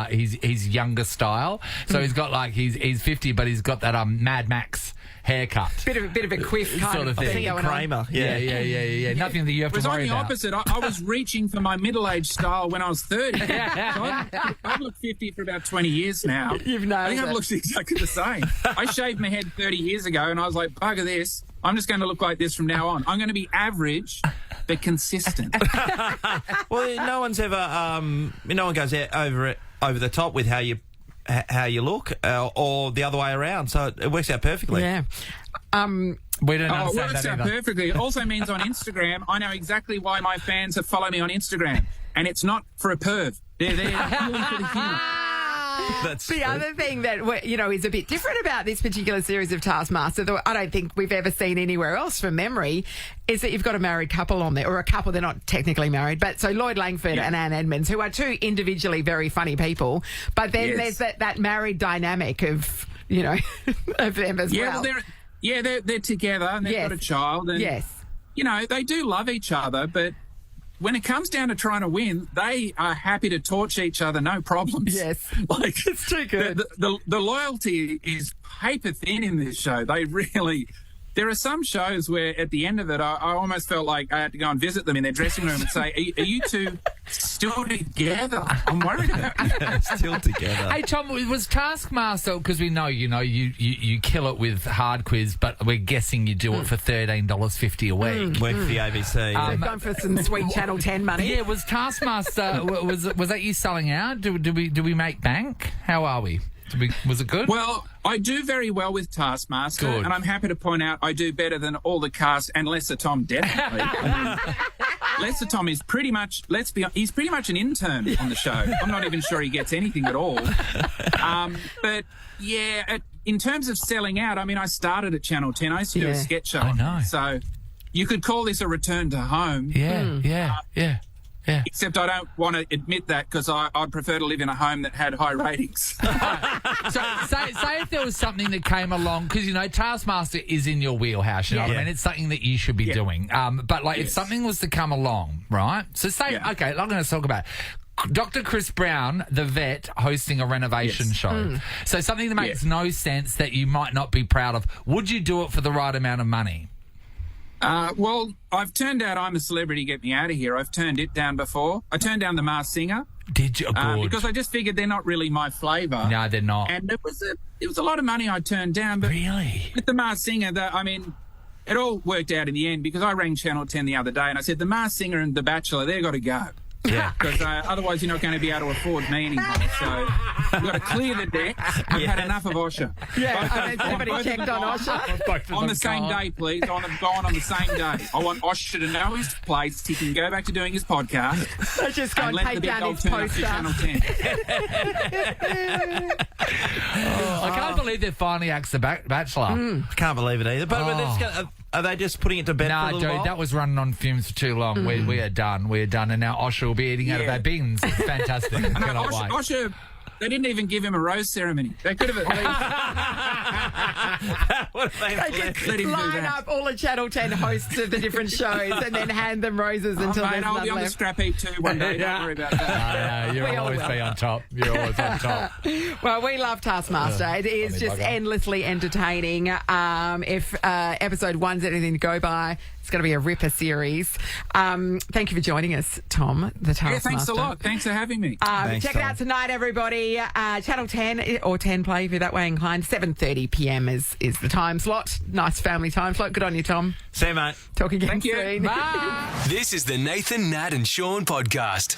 [SPEAKER 4] his younger style. So he's got he's 50, but he's got that Mad Max haircut.
[SPEAKER 2] Bit of a quiff kind
[SPEAKER 4] Sort of
[SPEAKER 2] thing
[SPEAKER 4] thing.
[SPEAKER 2] going on.
[SPEAKER 3] Kramer.
[SPEAKER 4] Yeah. Nothing that you have
[SPEAKER 11] It was
[SPEAKER 4] to
[SPEAKER 11] on
[SPEAKER 4] worry
[SPEAKER 11] the
[SPEAKER 4] about.
[SPEAKER 11] opposite. I was reaching for my middle-aged style when I was 30. So I've looked 50 for about 20 years now.
[SPEAKER 2] You've nailed
[SPEAKER 11] I think I've
[SPEAKER 2] it.
[SPEAKER 11] looked exactly the same. I shaved my head 30 years ago, and I was like, bugger this. I'm just going to look like this from now on. I'm going to be average, but consistent.
[SPEAKER 3] Well, no one's ever no one goes over the top with how you look or the other way around. So it works out perfectly.
[SPEAKER 2] Yeah.
[SPEAKER 4] We don't
[SPEAKER 11] Oh, it
[SPEAKER 4] understand
[SPEAKER 11] works
[SPEAKER 4] that
[SPEAKER 11] out
[SPEAKER 4] either.
[SPEAKER 11] perfectly. It also means on Instagram, I know exactly why my fans have followed me on Instagram. And it's not for a perv. They're purely for the humour.
[SPEAKER 3] That's
[SPEAKER 2] The
[SPEAKER 3] true.
[SPEAKER 2] other thing that is a bit different about this particular series of Taskmaster that I don't think we've ever seen anywhere else from memory is that you've got a married couple on there, or a couple, they're not technically married, but so Lloyd Langford and Anne Edmonds, who are two individually very funny people, but then there's that married dynamic of of them as well.
[SPEAKER 11] They're together and they've got a child. And, they do love each other, but when it comes down to trying to win, they are happy to torch each other, no problems.
[SPEAKER 2] Yes. It's too good.
[SPEAKER 11] The loyalty is paper thin in this show. They're There are some shows where at the end of it, I almost felt like I had to go and visit them in their dressing room and say, are you two still together? I'm worried about you.
[SPEAKER 3] Still together.
[SPEAKER 4] Hey, Tom, was Taskmaster, because we know, you kill it with hard quiz, but we're guessing you do it for $13.50 a week.
[SPEAKER 3] Work for the ABC.
[SPEAKER 2] They've gone for some sweet Channel 10 money.
[SPEAKER 4] Yeah, was Taskmaster, was that you selling out? Do we make bank? How are we? Was it good?
[SPEAKER 11] Well, I do very well with Taskmaster,
[SPEAKER 4] Good.
[SPEAKER 11] and I'm happy to point out I do better than all the cast, and Lesser Tom definitely. Lesser Tom is pretty much, he's pretty much an intern on the show. I'm not even sure he gets anything at all. But, yeah, in terms of selling out, I mean, I started at Channel 10. I used to do a sketch show.
[SPEAKER 4] I know.
[SPEAKER 11] So you could call this a return to home.
[SPEAKER 4] Yeah.
[SPEAKER 11] Except I don't want to admit that because I'd prefer to live in a home that had high ratings.
[SPEAKER 4] So say if there was something that came along, because, Taskmaster is in your wheelhouse, you know what I mean? It's something that you should be doing. But, if something was to come along, right? So say, okay, I'm going to talk about Dr. Chris Brown, the vet, hosting a renovation show. So something that makes no sense that you might not be proud of. Would you do it for the right amount of money?
[SPEAKER 11] Well, I've turned out I'm a Celebrity, Get Me Out of Here. I've turned it down before. I turned down The Masked Singer.
[SPEAKER 4] Did you? Good.
[SPEAKER 11] Because I just figured they're not really my flavour.
[SPEAKER 4] No, they're not.
[SPEAKER 11] And it was a lot of money I turned down. But
[SPEAKER 4] really?
[SPEAKER 11] With The Masked Singer, it all worked out in the end because I rang Channel 10 the other day and I said, The Masked Singer and The Bachelor, they've got to go.
[SPEAKER 3] Yeah.
[SPEAKER 11] Because otherwise you're not going to be able to afford me anymore. So we've got to clear the decks. I've had enough of Osher.
[SPEAKER 2] Yeah, everybody checked on Osher.
[SPEAKER 11] On the same day, please. I want them gone on the same day. I want Osher to know his place. He can go back to doing his podcast.
[SPEAKER 2] Let's just go and
[SPEAKER 11] let
[SPEAKER 2] take
[SPEAKER 11] the big
[SPEAKER 2] down
[SPEAKER 11] dog
[SPEAKER 2] his
[SPEAKER 11] turn up to
[SPEAKER 2] poster.
[SPEAKER 11] Channel 10.
[SPEAKER 4] I can't believe they've finally axed The Bachelor.
[SPEAKER 3] I can't believe it either. But are they just putting it to bed for a little
[SPEAKER 4] dude,
[SPEAKER 3] while?
[SPEAKER 4] that was running on fumes for too long. We are done. We're done. And now Osher will be eating out of our bins. It's fantastic. I cannot wait.
[SPEAKER 11] Osher, they didn't even give him a rose ceremony. They could have at least let him do
[SPEAKER 2] Line
[SPEAKER 11] that.
[SPEAKER 2] up all the Channel 10 hosts of the different shows and then hand them roses until
[SPEAKER 11] Mate,
[SPEAKER 2] there's
[SPEAKER 11] I'll
[SPEAKER 2] none
[SPEAKER 11] be on the
[SPEAKER 2] left.
[SPEAKER 11] scrap heap too one day. Don't worry about that.
[SPEAKER 4] You'll always be on top. You're always on top.
[SPEAKER 2] Well, we love Taskmaster. It is just endlessly entertaining. If episode 1's anything to go by, it's going to be a ripper series. Thank you for joining us, Tom, the Taskmaster.
[SPEAKER 11] Yeah, thanks a lot. Thanks for having me.
[SPEAKER 2] Check it out tonight, everybody. Channel 10 or 10 Play if you're that way inclined. 7:30 p.m. is the time slot. Nice family time slot. Good on you, Tom.
[SPEAKER 3] See you, mate.
[SPEAKER 2] Talk again
[SPEAKER 11] Thank you.
[SPEAKER 2] soon.
[SPEAKER 4] Bye.
[SPEAKER 1] This is the Nathan, Nat and Sean podcast.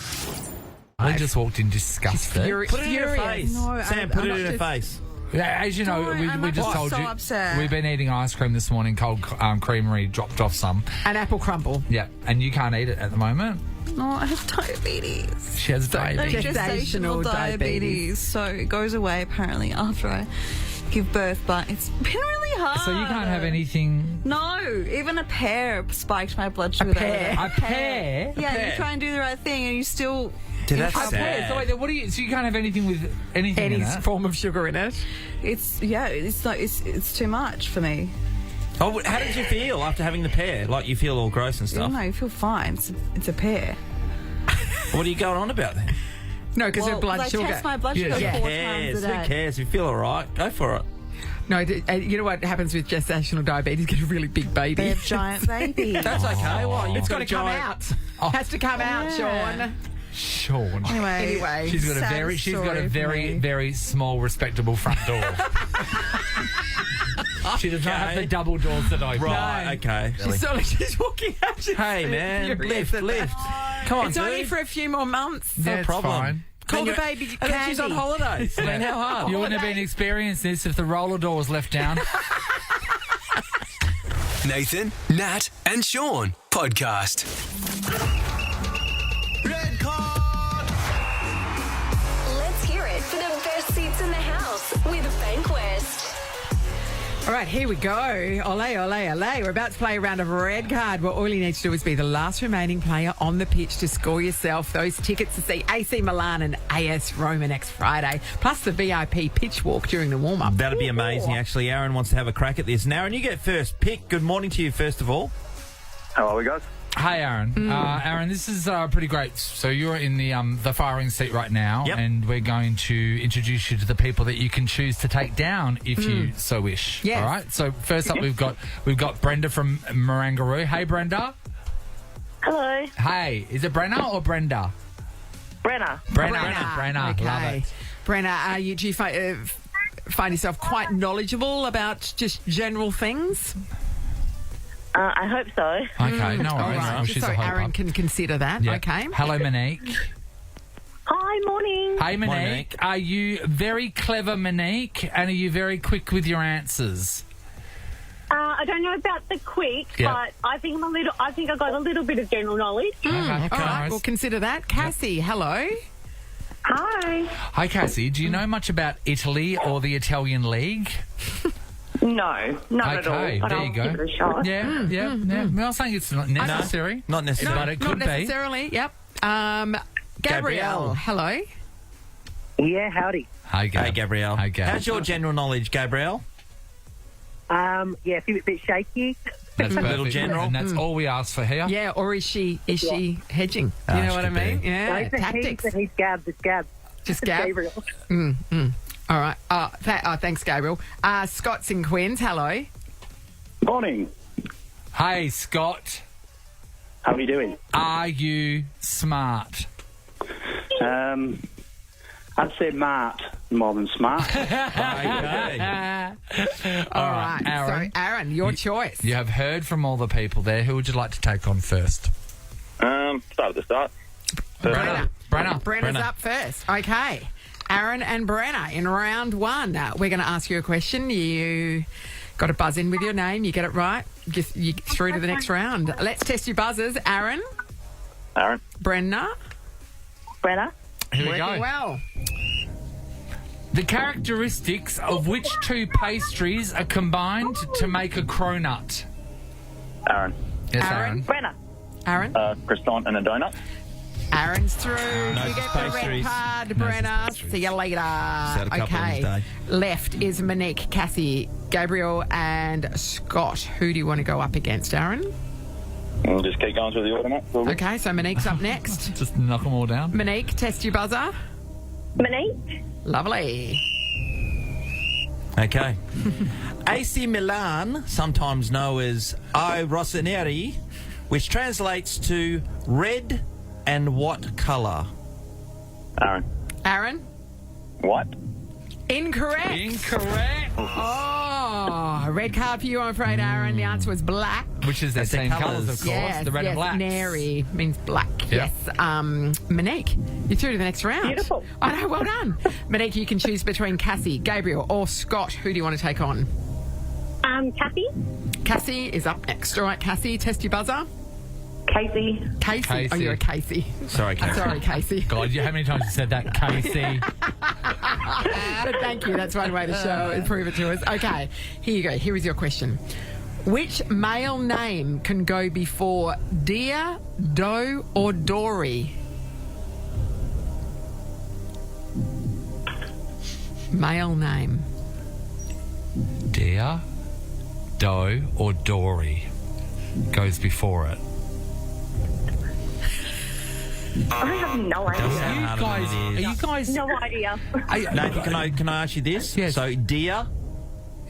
[SPEAKER 4] I just walked in disgusted.
[SPEAKER 3] Put it in her face.
[SPEAKER 12] No,
[SPEAKER 3] Sam, put it in her face.
[SPEAKER 4] Yeah, as you know, we just told
[SPEAKER 12] so
[SPEAKER 4] you
[SPEAKER 12] upset.
[SPEAKER 4] we've been eating ice cream this morning. Cold Creamery dropped off some.
[SPEAKER 2] An apple crumble.
[SPEAKER 4] Yeah, and you can't eat it at the moment.
[SPEAKER 12] No, I have diabetes.
[SPEAKER 4] She has diabetes.
[SPEAKER 2] Gestational diabetes.
[SPEAKER 12] So it goes away apparently after I give birth, but it's been really hard.
[SPEAKER 4] So you can't have anything.
[SPEAKER 12] No, even a pear spiked my blood sugar.
[SPEAKER 2] pear?
[SPEAKER 4] A pear?
[SPEAKER 12] Yeah, you try and do the right thing and you still...
[SPEAKER 3] Dude, that's
[SPEAKER 4] A pear. So,
[SPEAKER 3] sad.
[SPEAKER 4] wait, what do you? So you can't have anything with anything
[SPEAKER 2] Any
[SPEAKER 4] in it?
[SPEAKER 2] form of sugar in it.
[SPEAKER 12] It's too much for me.
[SPEAKER 3] Oh, how did you feel after having the pear? Like you feel all gross and stuff?
[SPEAKER 12] No, you feel fine. It's a pear.
[SPEAKER 3] What are you going on about then?
[SPEAKER 2] No, because of blood
[SPEAKER 12] I
[SPEAKER 2] sugar.
[SPEAKER 12] test my blood sugar
[SPEAKER 3] Who
[SPEAKER 12] 4 times
[SPEAKER 3] cares?
[SPEAKER 12] a
[SPEAKER 3] Who
[SPEAKER 12] day.
[SPEAKER 3] cares? If you feel all right, go for it.
[SPEAKER 2] No, you know what happens with gestational diabetes? Get a really big baby.
[SPEAKER 12] They have giant babies.
[SPEAKER 3] That's okay. Well, you've
[SPEAKER 2] It's
[SPEAKER 3] got
[SPEAKER 2] got to come out. Has to come out, Sean.
[SPEAKER 4] Sean.
[SPEAKER 2] Anyway,
[SPEAKER 4] She's got a
[SPEAKER 12] sad
[SPEAKER 4] very,
[SPEAKER 12] story for me.
[SPEAKER 4] very small, respectable front door. She does not have the double doors that open.
[SPEAKER 3] Right, okay.
[SPEAKER 2] she's walking out. She's
[SPEAKER 3] Hey, man,
[SPEAKER 2] furious at
[SPEAKER 3] lift.
[SPEAKER 2] that.
[SPEAKER 3] Come on,
[SPEAKER 2] It's
[SPEAKER 3] dude.
[SPEAKER 2] only for a few more months.
[SPEAKER 4] Yeah,
[SPEAKER 3] No
[SPEAKER 4] it's
[SPEAKER 3] problem.
[SPEAKER 4] fine.
[SPEAKER 2] Call the
[SPEAKER 3] And
[SPEAKER 2] baby
[SPEAKER 3] and then she's on
[SPEAKER 2] Candy.
[SPEAKER 3] holidays. I mean, how hard?
[SPEAKER 4] You wouldn't have been experiencing this if the roller door was left down.
[SPEAKER 1] Nathan, Nat and Sean podcast. Red card.
[SPEAKER 6] Let's hear it for the best seats in the house with Bankwest.
[SPEAKER 2] All right, here we go. Ole, ole, ole. We're about to play a round of Red Card where all you need to do is be the last remaining player on the pitch to score yourself those tickets to see AC Milan and AS Roma next Friday, plus the VIP pitch walk during the warm-up.
[SPEAKER 3] That'd be amazing, actually. Aaron wants to have a crack at this. And Aaron, you get first pick. Good morning to you, first of all.
[SPEAKER 9] How are we, guys?
[SPEAKER 4] Hey, Aaron. Aaron, this is pretty great. So you're in the firing seat right now,
[SPEAKER 3] Yep.
[SPEAKER 4] and we're going to introduce you to the people that you can choose to take down if you so wish.
[SPEAKER 2] Yes.
[SPEAKER 4] All right. So first up, we've got Brenda from Marangaroo. Hey, Brenda.
[SPEAKER 7] Hello.
[SPEAKER 4] Hey, is it Brenna or Brenda?
[SPEAKER 7] Brenna.
[SPEAKER 4] Brenna.
[SPEAKER 2] Okay.
[SPEAKER 4] Love it.
[SPEAKER 2] Brenna, do you find yourself quite knowledgeable about just general things?
[SPEAKER 7] I hope so.
[SPEAKER 4] Okay, no
[SPEAKER 2] All
[SPEAKER 4] worries.
[SPEAKER 2] right.
[SPEAKER 4] Well,
[SPEAKER 2] Just
[SPEAKER 4] she's
[SPEAKER 2] so
[SPEAKER 4] a hope
[SPEAKER 2] Aaron
[SPEAKER 4] up.
[SPEAKER 2] can consider that.
[SPEAKER 4] Yeah.
[SPEAKER 2] Okay.
[SPEAKER 4] Hello, Monique.
[SPEAKER 7] Hi, morning.
[SPEAKER 4] Hey, Monique.
[SPEAKER 3] Monique.
[SPEAKER 4] Are you very clever, Monique? And are you very quick with your answers?
[SPEAKER 7] I don't know about the quick,
[SPEAKER 4] Yeah.
[SPEAKER 7] but I think I got a little bit of general knowledge.
[SPEAKER 4] Okay,
[SPEAKER 2] All right.
[SPEAKER 4] nice.
[SPEAKER 2] We'll consider that. Cassie, hello.
[SPEAKER 7] Hi.
[SPEAKER 4] Hi, Cassie. Do you know much about Italy or the Italian League?
[SPEAKER 7] No, not at all.
[SPEAKER 4] Okay,
[SPEAKER 7] But
[SPEAKER 4] there
[SPEAKER 7] I'll
[SPEAKER 4] you go.
[SPEAKER 7] give it a shot.
[SPEAKER 4] Yeah. I'm not saying it's not necessary.
[SPEAKER 3] Not necessary.
[SPEAKER 4] But it could
[SPEAKER 2] Not necessarily. Yep. Gabrielle,
[SPEAKER 3] Gabrielle.
[SPEAKER 2] hello.
[SPEAKER 8] Yeah, howdy.
[SPEAKER 4] Hey, Gab.
[SPEAKER 3] Hey, Gabrielle.
[SPEAKER 4] Hey, Gab.
[SPEAKER 3] How's your general knowledge, Gabrielle?
[SPEAKER 8] Yeah, a bit shaky.
[SPEAKER 4] That's
[SPEAKER 3] A little
[SPEAKER 4] perfect.
[SPEAKER 3] general.
[SPEAKER 4] And that's all we ask for here.
[SPEAKER 2] Yeah, or is she hedging?
[SPEAKER 3] Ah,
[SPEAKER 2] You know
[SPEAKER 3] she
[SPEAKER 2] what I
[SPEAKER 3] could
[SPEAKER 2] mean?
[SPEAKER 3] be.
[SPEAKER 2] Yeah, tactics.
[SPEAKER 8] He's Gab. It's Gab.
[SPEAKER 2] Just Gab.
[SPEAKER 8] Gabriel.
[SPEAKER 2] All right. Thanks, Gabriel. Scott's in Queens. Hello.
[SPEAKER 9] Morning.
[SPEAKER 4] Hey, Scott.
[SPEAKER 9] How are you doing?
[SPEAKER 4] Are you smart?
[SPEAKER 9] I'd say Mart more than smart.
[SPEAKER 3] Okay.
[SPEAKER 2] All right.
[SPEAKER 4] Aaron.
[SPEAKER 2] So, Aaron, your choice.
[SPEAKER 4] You have heard from all the people there. Who would you like to take on first?
[SPEAKER 9] Start at the start.
[SPEAKER 2] Brenna.
[SPEAKER 4] Brenna.
[SPEAKER 2] Brenna's up first. Okay. Aaron and Brenna in round one. We're going to ask you a question. You got to buzz in with your name. You get it right, you through to the next round. Let's test your buzzers. Aaron.
[SPEAKER 9] Aaron.
[SPEAKER 2] Brenna.
[SPEAKER 7] Brenna.
[SPEAKER 4] Here we
[SPEAKER 2] Working
[SPEAKER 4] go.
[SPEAKER 2] well.
[SPEAKER 4] The characteristics of which two pastries are combined to make a cronut?
[SPEAKER 9] Aaron.
[SPEAKER 4] Yes,
[SPEAKER 2] Aaron.
[SPEAKER 7] Brenna.
[SPEAKER 2] Aaron.
[SPEAKER 9] Croissant and a donut.
[SPEAKER 2] Aaron's through.
[SPEAKER 3] No
[SPEAKER 2] You get the red
[SPEAKER 3] pastries.
[SPEAKER 2] card,
[SPEAKER 4] No
[SPEAKER 2] Brenna.
[SPEAKER 4] pastries.
[SPEAKER 2] See you later.
[SPEAKER 3] had a couple
[SPEAKER 2] Okay.
[SPEAKER 3] in his day.
[SPEAKER 2] Left is Monique, Cassie, Gabriel, and Scott. Who do you want to go up against, Aaron?
[SPEAKER 9] We'll just keep going through the order, mate.
[SPEAKER 2] Okay, so Monique's up next.
[SPEAKER 4] Just knock them all down.
[SPEAKER 2] Monique, test your buzzer.
[SPEAKER 7] Monique.
[SPEAKER 2] Lovely.
[SPEAKER 3] Okay. AC Milan, sometimes known as I Rossoneri, which translates to red and what colour?
[SPEAKER 9] Aaron.
[SPEAKER 2] Aaron?
[SPEAKER 9] What?
[SPEAKER 2] Incorrect.
[SPEAKER 4] Incorrect.
[SPEAKER 2] Oh, red card for you, I'm afraid, Aaron. The answer was black.
[SPEAKER 4] Which is the
[SPEAKER 3] That's the
[SPEAKER 4] same
[SPEAKER 3] colours.
[SPEAKER 4] colours, of course.
[SPEAKER 2] Yes,
[SPEAKER 4] the red and black.
[SPEAKER 2] Nary means black.
[SPEAKER 4] Yeah.
[SPEAKER 2] Yes. Monique, you're through to the next round.
[SPEAKER 7] Beautiful.
[SPEAKER 2] I know, well done. Monique, you can choose between Cassie, Gabriel, or Scott. Who do you want to take on?
[SPEAKER 7] Kathy.
[SPEAKER 2] Cassie is up next. All right, Cassie, test your buzzer.
[SPEAKER 7] Casey.
[SPEAKER 2] Casey. Oh,
[SPEAKER 4] Casey.
[SPEAKER 2] you're a Casey.
[SPEAKER 3] Sorry, Casey.
[SPEAKER 2] Sorry, Casey.
[SPEAKER 4] God, how many times you said that, Casey?
[SPEAKER 2] But thank you. That's one way to show and prove it to us. Okay, here you go. Here is your question. Which male name can go before Dear, Doe, or Dory? Male name.
[SPEAKER 4] Dear, Doe, or Dory goes before it.
[SPEAKER 7] I have no
[SPEAKER 3] Doesn't
[SPEAKER 7] idea.
[SPEAKER 3] sound harder than
[SPEAKER 4] Are
[SPEAKER 3] it is.
[SPEAKER 4] you guys?
[SPEAKER 7] No idea.
[SPEAKER 3] Nathan, can I ask you this?
[SPEAKER 4] Yes.
[SPEAKER 3] So, dear,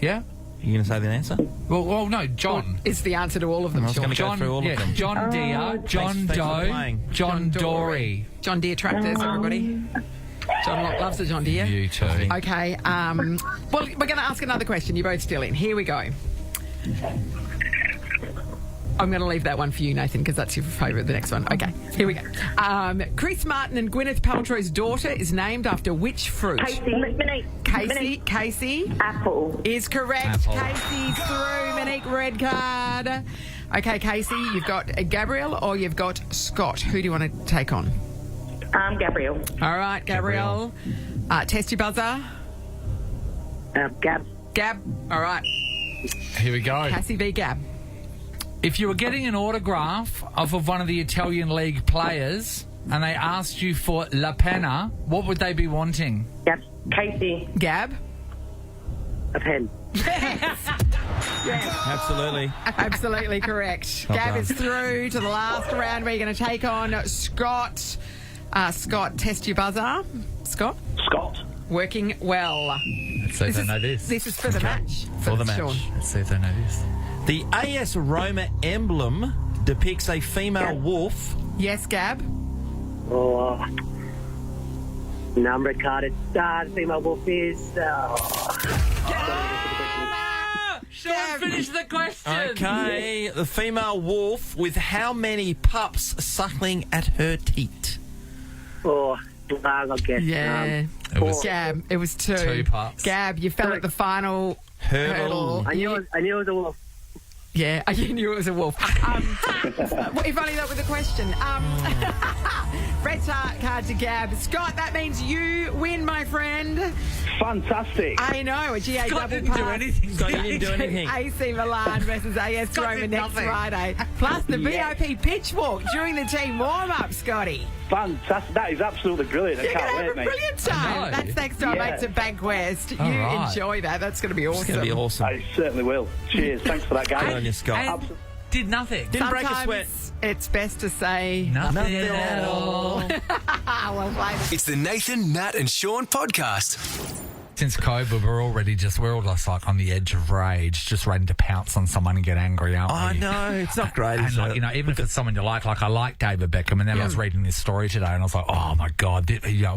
[SPEAKER 4] Yeah.
[SPEAKER 3] you going to say the answer?
[SPEAKER 4] Well, no, John.
[SPEAKER 2] It's the answer to all of them,
[SPEAKER 3] I was
[SPEAKER 2] Sean.
[SPEAKER 3] going to go through all of them.
[SPEAKER 4] John Deere, John
[SPEAKER 3] thanks for
[SPEAKER 4] Doe,
[SPEAKER 3] playing.
[SPEAKER 4] John Dory.
[SPEAKER 2] John Deere tractors, everybody. John Locke loves the John Deere.
[SPEAKER 4] You too.
[SPEAKER 2] Okay, well, we're going to ask another question. You're both still in. Here we go. I'm going to leave that one for you, Nathan, because that's your favourite, the next one. Okay, here we go. Chris Martin and Gwyneth Paltrow's daughter is named after which fruit?
[SPEAKER 7] Monique.
[SPEAKER 2] Casey
[SPEAKER 7] Apple.
[SPEAKER 2] is correct.
[SPEAKER 4] Apple.
[SPEAKER 2] Casey's through. Monique, red card. Okay, Casey, you've got Gabriel or you've got Scott. Who do you want to take on?
[SPEAKER 7] Gabriel.
[SPEAKER 2] All right, Gabriel. Test your buzzer.
[SPEAKER 8] Gab.
[SPEAKER 2] Gab. All right.
[SPEAKER 4] Here we go.
[SPEAKER 2] Cassie v. Gab.
[SPEAKER 4] If you were getting an autograph of one of the Italian League players and they asked you for La Penna, what would they be wanting?
[SPEAKER 8] Gab.
[SPEAKER 7] Casey.
[SPEAKER 2] Gab.
[SPEAKER 8] A pen.
[SPEAKER 2] Yes.
[SPEAKER 3] Absolutely.
[SPEAKER 2] Absolutely correct.
[SPEAKER 3] Well
[SPEAKER 2] Gab
[SPEAKER 3] done.
[SPEAKER 2] is through to the last round where you're going to take on Scott. Scott, test your buzzer. Scott?
[SPEAKER 9] Scott.
[SPEAKER 2] Working well.
[SPEAKER 4] Let's see if they know this.
[SPEAKER 2] This is for the match.
[SPEAKER 3] For the match.
[SPEAKER 2] Sean.
[SPEAKER 4] Let's see if they know this.
[SPEAKER 3] The AS Roma emblem depicts a female wolf.
[SPEAKER 2] Yes, Gab.
[SPEAKER 8] Oh, number card. Female wolf is.
[SPEAKER 4] Sean, finish the question.
[SPEAKER 3] Okay, the female wolf with how many pups suckling at her teat?
[SPEAKER 8] Oh, I guess.
[SPEAKER 2] Yeah.
[SPEAKER 4] It was
[SPEAKER 2] Gab, it was 2.
[SPEAKER 4] 2 pups.
[SPEAKER 2] Gab, you fell at the final hurdle.
[SPEAKER 8] I knew it was a wolf.
[SPEAKER 2] Yeah, I knew it was a wolf. If only that was a question. Red card to Gab. Scott, that means you win, my friend.
[SPEAKER 9] Fantastic.
[SPEAKER 2] I know, a GA double
[SPEAKER 4] didn't
[SPEAKER 2] pass.
[SPEAKER 4] do anything.
[SPEAKER 3] Scott, you didn't do anything.
[SPEAKER 2] AC Milan versus AS
[SPEAKER 4] Scott
[SPEAKER 2] Roma
[SPEAKER 4] did
[SPEAKER 2] next
[SPEAKER 4] nothing.
[SPEAKER 2] Friday. Plus the VIP pitch walk during the team warm-up, Scotty.
[SPEAKER 9] Fantastic. That is absolutely brilliant. I
[SPEAKER 2] You're going to
[SPEAKER 9] can't
[SPEAKER 2] have
[SPEAKER 9] wait,
[SPEAKER 2] a
[SPEAKER 9] mate.
[SPEAKER 2] brilliant time.
[SPEAKER 4] I know.
[SPEAKER 2] That's thanks to our
[SPEAKER 9] Yeah.
[SPEAKER 2] mates at Bankwest.
[SPEAKER 4] All
[SPEAKER 2] You
[SPEAKER 4] right.
[SPEAKER 2] enjoy that. That's going to be awesome.
[SPEAKER 3] It's going to be awesome.
[SPEAKER 9] I certainly will. Cheers. Thanks for that,
[SPEAKER 3] Good
[SPEAKER 9] guys.
[SPEAKER 3] on you, Scott.
[SPEAKER 4] And did nothing.
[SPEAKER 3] Didn't break a
[SPEAKER 2] Sometimes
[SPEAKER 3] sweat.
[SPEAKER 2] it's best to say
[SPEAKER 4] Nothing
[SPEAKER 2] at all. Well played.
[SPEAKER 1] It's the Nathan, Nat and Sean podcast.
[SPEAKER 4] Since COVID, we're all just like on the edge of rage, just ready to pounce on someone and get angry, aren't we?
[SPEAKER 3] I know, it's not great,
[SPEAKER 4] And
[SPEAKER 3] is
[SPEAKER 4] like,
[SPEAKER 3] it?
[SPEAKER 4] you know, even if it's someone you like I like David Beckham, and then I was reading this story today, and I was like, oh my god,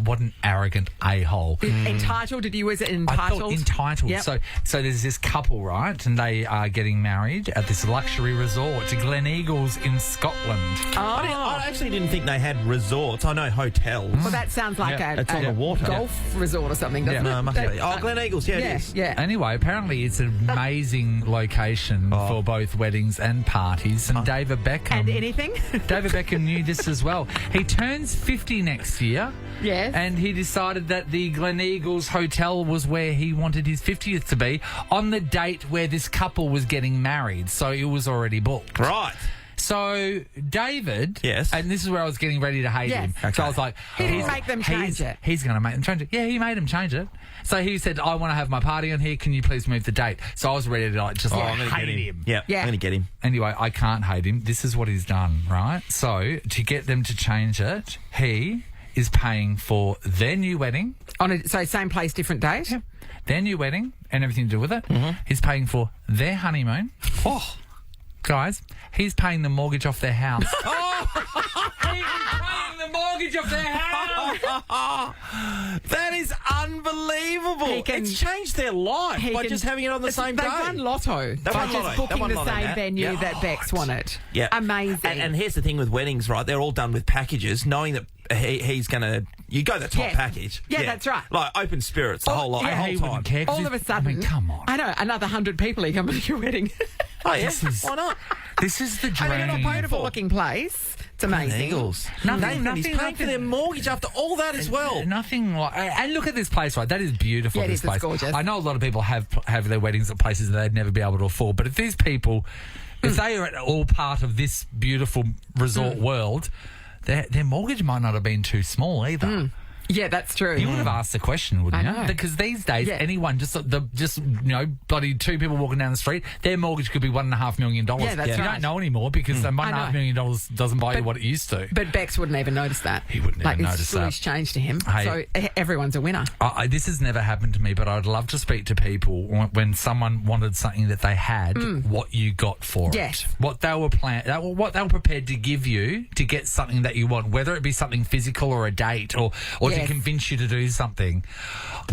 [SPEAKER 4] what an arrogant a-hole.
[SPEAKER 2] Entitled? Did you use it
[SPEAKER 4] I
[SPEAKER 2] entitled?
[SPEAKER 4] thought entitled.
[SPEAKER 2] Yep.
[SPEAKER 4] So there's this couple, right, and they are getting married at this luxury resort to Glen Eagles in Scotland.
[SPEAKER 3] I actually didn't think they had resorts. I know hotels.
[SPEAKER 2] Well, that sounds like
[SPEAKER 4] Yeah,
[SPEAKER 3] it's on the water.
[SPEAKER 2] golf resort or something, doesn't
[SPEAKER 3] No,
[SPEAKER 2] it?
[SPEAKER 3] it must be. Oh, Glen Eagles, yeah, it
[SPEAKER 2] Yeah,
[SPEAKER 3] is.
[SPEAKER 2] yeah.
[SPEAKER 4] Anyway, apparently it's an amazing location for both weddings and parties. And David Beckham.
[SPEAKER 2] And anything?
[SPEAKER 4] David Beckham knew this as well. He turns 50 next year.
[SPEAKER 2] Yes.
[SPEAKER 4] And he decided that the Glen Eagles Hotel was where he wanted his 50th to be on the date where this couple was getting married. So it was already booked.
[SPEAKER 3] Right.
[SPEAKER 4] So David,
[SPEAKER 3] Yes.
[SPEAKER 4] and this is where I was getting ready to hate
[SPEAKER 2] Yes.
[SPEAKER 4] him.
[SPEAKER 3] Okay.
[SPEAKER 4] So I was like,
[SPEAKER 2] He didn't make them change it.
[SPEAKER 4] He's going to make them change it. Yeah, he made them change it. So he said, I want to have my party on here. Can you please move the date? So I was ready to
[SPEAKER 3] I'm going to
[SPEAKER 4] hate
[SPEAKER 3] get
[SPEAKER 4] him.
[SPEAKER 3] Yeah,
[SPEAKER 2] Yeah.
[SPEAKER 3] I'm going to get him.
[SPEAKER 4] Anyway, I can't hate him. This is what he's done, right? So to get them to change it, he is paying for their new wedding.
[SPEAKER 2] So same place, different date?
[SPEAKER 4] Yep. Their new wedding and everything to do with it. He's paying for their honeymoon. Oh, guys, he's paying the mortgage off their house. He is paying the mortgage off their house.
[SPEAKER 3] That is unbelievable.
[SPEAKER 2] He can-
[SPEAKER 3] It's changed their life
[SPEAKER 2] He
[SPEAKER 3] by
[SPEAKER 2] can-
[SPEAKER 3] just having it on the same day.
[SPEAKER 2] They've won lotto by
[SPEAKER 3] won
[SPEAKER 2] just
[SPEAKER 3] lotto. They
[SPEAKER 2] booking
[SPEAKER 3] won
[SPEAKER 2] the
[SPEAKER 3] lotto,
[SPEAKER 2] same
[SPEAKER 3] Nat.
[SPEAKER 2] venue
[SPEAKER 3] Yeah.
[SPEAKER 2] that Bex wanted.
[SPEAKER 3] Yeah.
[SPEAKER 2] Amazing.
[SPEAKER 3] And here's the thing with weddings, right? They're all done with packages, knowing that he's going to... You go the top
[SPEAKER 2] Yeah.
[SPEAKER 3] package.
[SPEAKER 2] Yeah, that's right.
[SPEAKER 3] Like open spirits, the whole lot, the
[SPEAKER 4] Yeah,
[SPEAKER 3] whole
[SPEAKER 4] he
[SPEAKER 3] time.
[SPEAKER 4] wouldn't care. 'cause
[SPEAKER 2] All
[SPEAKER 4] if-
[SPEAKER 2] of a sudden,
[SPEAKER 4] I mean, come on.
[SPEAKER 2] I know, another 100 people are coming to your wedding.
[SPEAKER 3] Oh, yeah.
[SPEAKER 4] This is-
[SPEAKER 3] Why not?
[SPEAKER 4] This is the
[SPEAKER 2] I
[SPEAKER 4] dream.
[SPEAKER 2] mean, it's a beautiful looking place. It's amazing.
[SPEAKER 3] Eagles.
[SPEAKER 4] Nothing-
[SPEAKER 3] He's paying for their mortgage after all that as well.
[SPEAKER 4] Nothing like, and look at this place, right? That is beautiful.
[SPEAKER 2] Yeah, it
[SPEAKER 4] this
[SPEAKER 2] is. It's
[SPEAKER 4] place.
[SPEAKER 2] gorgeous.
[SPEAKER 4] I know a lot of people have their weddings at places that they'd never be able to afford, but if these people, if they are at all part of this beautiful resort world, their mortgage might not have been too small either.
[SPEAKER 2] Yeah, that's true.
[SPEAKER 4] You would have asked the question, wouldn't
[SPEAKER 2] I
[SPEAKER 4] you?
[SPEAKER 2] know.
[SPEAKER 4] Because these days,
[SPEAKER 2] Yeah.
[SPEAKER 4] anyone bloody two people walking down the street, their mortgage could be $1.5 million.
[SPEAKER 2] Yeah, that's
[SPEAKER 4] You
[SPEAKER 2] right.
[SPEAKER 4] don't know anymore because the $1.5 million doesn't buy you what it used to.
[SPEAKER 2] But Bex wouldn't even notice that.
[SPEAKER 4] He wouldn't even notice
[SPEAKER 2] It's
[SPEAKER 4] that.
[SPEAKER 2] foolish change to him.
[SPEAKER 4] Hey.
[SPEAKER 2] So everyone's a winner.
[SPEAKER 4] This has never happened to me, but I'd love to speak to people when someone wanted something that they had, what you got for
[SPEAKER 2] Yes.
[SPEAKER 4] it. What they were what they were prepared to give you to get something that you want, whether it be something physical or a date or to
[SPEAKER 2] Yes.
[SPEAKER 4] convince you to do something.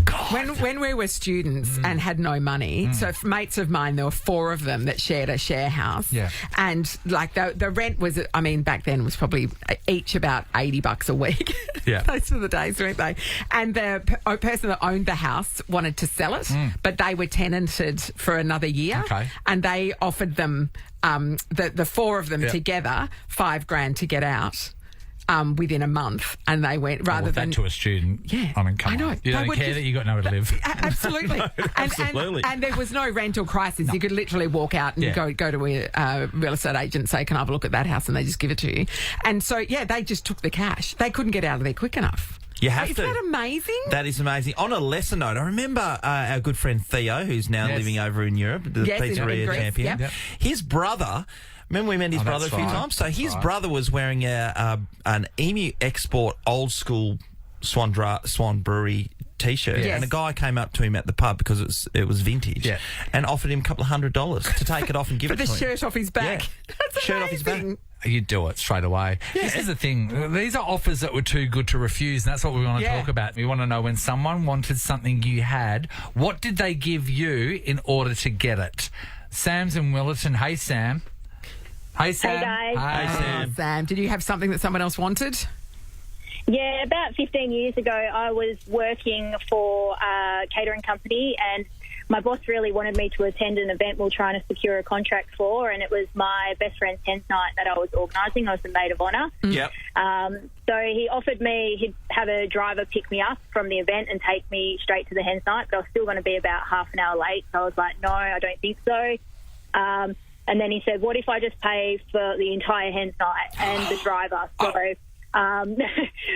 [SPEAKER 4] God.
[SPEAKER 2] When we were students and had no money, so mates of mine, there were 4 of them that shared a share house.
[SPEAKER 4] Yeah.
[SPEAKER 2] And like the rent was, I mean, back then was probably each about $80 a week.
[SPEAKER 4] Yeah.
[SPEAKER 2] Those were the days, weren't they? And the person that owned the house wanted to sell it, but they were tenanted for another year.
[SPEAKER 4] Okay.
[SPEAKER 2] And they offered them, the 4 of them
[SPEAKER 4] Yeah.
[SPEAKER 2] together, $5,000 to get out. Within a month, and they went rather
[SPEAKER 4] Well, that
[SPEAKER 2] than
[SPEAKER 4] to a student.
[SPEAKER 2] Yeah,
[SPEAKER 4] I mean, come
[SPEAKER 2] I know.
[SPEAKER 4] on. You
[SPEAKER 2] They
[SPEAKER 4] don't
[SPEAKER 2] would
[SPEAKER 4] care
[SPEAKER 2] just-
[SPEAKER 4] that you got nowhere to live.
[SPEAKER 2] Absolutely.
[SPEAKER 3] Absolutely.
[SPEAKER 2] And there was no rental crisis. You could literally walk out and
[SPEAKER 4] Yeah.
[SPEAKER 2] go to a real estate agent and say, can I have a look at that house? And they just give it to you. And so, yeah, they just took the cash. They couldn't get out of there quick enough.
[SPEAKER 3] You have
[SPEAKER 2] Isn't
[SPEAKER 3] to.
[SPEAKER 2] that amazing?
[SPEAKER 3] That is amazing. On a lesser note, I remember our good friend Theo, who's now living over in Europe, the
[SPEAKER 2] Yes, in
[SPEAKER 3] pizzeria
[SPEAKER 2] Greece,
[SPEAKER 3] champion.
[SPEAKER 2] yep.
[SPEAKER 3] His brother, remember we met his brother a few times? So his brother was wearing an Emu Export old school Swan Brewery T-shirt, and a guy came up to him at the pub because it was vintage, and offered him a couple of $100 to take it off and give it to him.
[SPEAKER 2] For the shirt off his back.
[SPEAKER 3] Yeah.
[SPEAKER 2] That's
[SPEAKER 3] shirt off his back.
[SPEAKER 2] amazing.
[SPEAKER 4] You do it straight away.
[SPEAKER 3] Yeah.
[SPEAKER 4] This is the thing. These are offers that were too good to refuse, and that's what we want to talk about. We want to know when someone wanted something you had, what did they give you in order to get it? Sam's in Willerton. Hey, Sam. Hey, Sam.
[SPEAKER 13] Hey, guys.
[SPEAKER 3] Hey, Sam.
[SPEAKER 2] Sam, did you have something that someone else wanted?
[SPEAKER 13] Yeah, about 15 years ago, I was working for a catering company, and my boss really wanted me to attend an event we were trying to secure a contract for, and it was my best friend's 10th night that I was organising. I was the maid of honour.
[SPEAKER 3] Yep.
[SPEAKER 13] So he offered me he'd have a driver pick me up from the event and take me straight to the hens night, but I was still going to be about half an hour late. So I was like, no, I don't think so. And then he said, what if I just pay for the entire hens night and the driver? So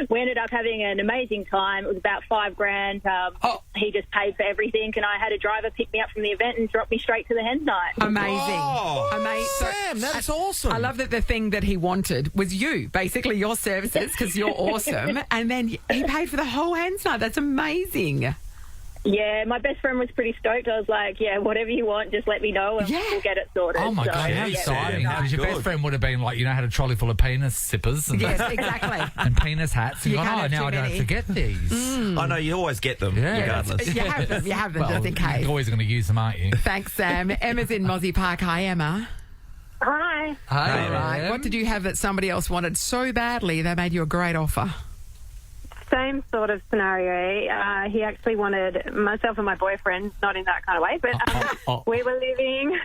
[SPEAKER 13] we ended up having an amazing time. It was about $5,000. He just paid for everything, and I had a driver pick me up from the event and drop me straight to the hens night.
[SPEAKER 2] Amazing. Amazing.
[SPEAKER 3] Sam, that's awesome.
[SPEAKER 2] I love that the thing that he wanted was you, basically your services, because you're awesome. And then he paid for the whole hens night. That's amazing.
[SPEAKER 13] Yeah, my best friend was pretty stoked. I was like, yeah, whatever you want, just let me know and we'll get it sorted.
[SPEAKER 4] Oh, my
[SPEAKER 13] So,
[SPEAKER 4] God, how
[SPEAKER 13] yeah,
[SPEAKER 4] exciting.
[SPEAKER 13] yeah.
[SPEAKER 4] Because your best friend would have been like, had a trolley full of penis sippers. And
[SPEAKER 2] Yes, exactly.
[SPEAKER 4] and penis hats. And
[SPEAKER 2] You
[SPEAKER 4] gone,
[SPEAKER 2] can't have
[SPEAKER 4] now
[SPEAKER 2] too
[SPEAKER 4] I don't
[SPEAKER 2] many.
[SPEAKER 4] have to get these.
[SPEAKER 3] I know, you always get them,
[SPEAKER 4] Yeah.
[SPEAKER 3] regardless.
[SPEAKER 2] You have them
[SPEAKER 4] Well,
[SPEAKER 2] just in case.
[SPEAKER 4] You're always going to use them, aren't you?
[SPEAKER 2] Thanks, Sam. Emma's in Mozzie Park. Hi, Emma.
[SPEAKER 13] Hi.
[SPEAKER 4] Hi,
[SPEAKER 2] All right. What did you have that somebody else wanted so badly they made you a great offer?
[SPEAKER 14] Same sort of scenario. He actually wanted myself and my boyfriend, not in that kind of way, but we were living